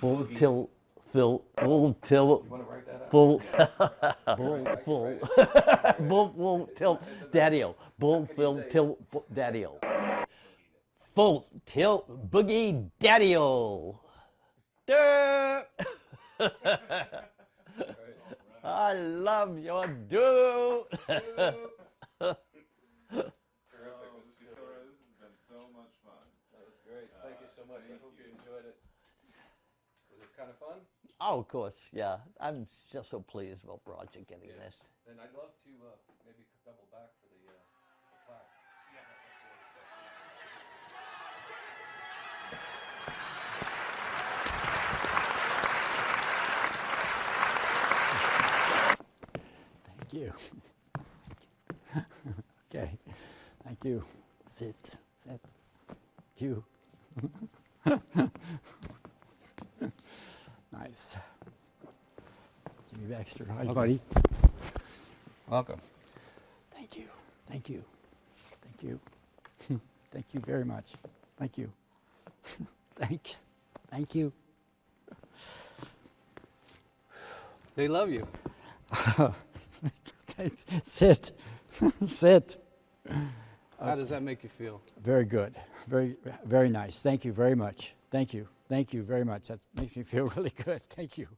Full tilt, Phil. Full tilt. Full tilt, daddy-o. Full tilt, daddy-o. Full tilt, boogie, daddy-o. I love your dude. Terrific, Mrs. Victoria. This has been so much fun. That was great. Thank you so much. I hope you enjoyed it. Was it kind of fun? Oh, of course, yeah. I'm just so pleased about Roger getting this. And I'd love to maybe double back for the plaque. Thank you. Okay, thank you. Sit. You. Nice. Jimmy Baxter, hi buddy. Welcome. Thank you. Thank you very much. Thank you. Thanks. Thank you. They love you. Sit. Sit. How does that make you feel? Very good. Very nice. Thank you very much. Thank you. Thank you very much. That makes me feel really good. Thank you.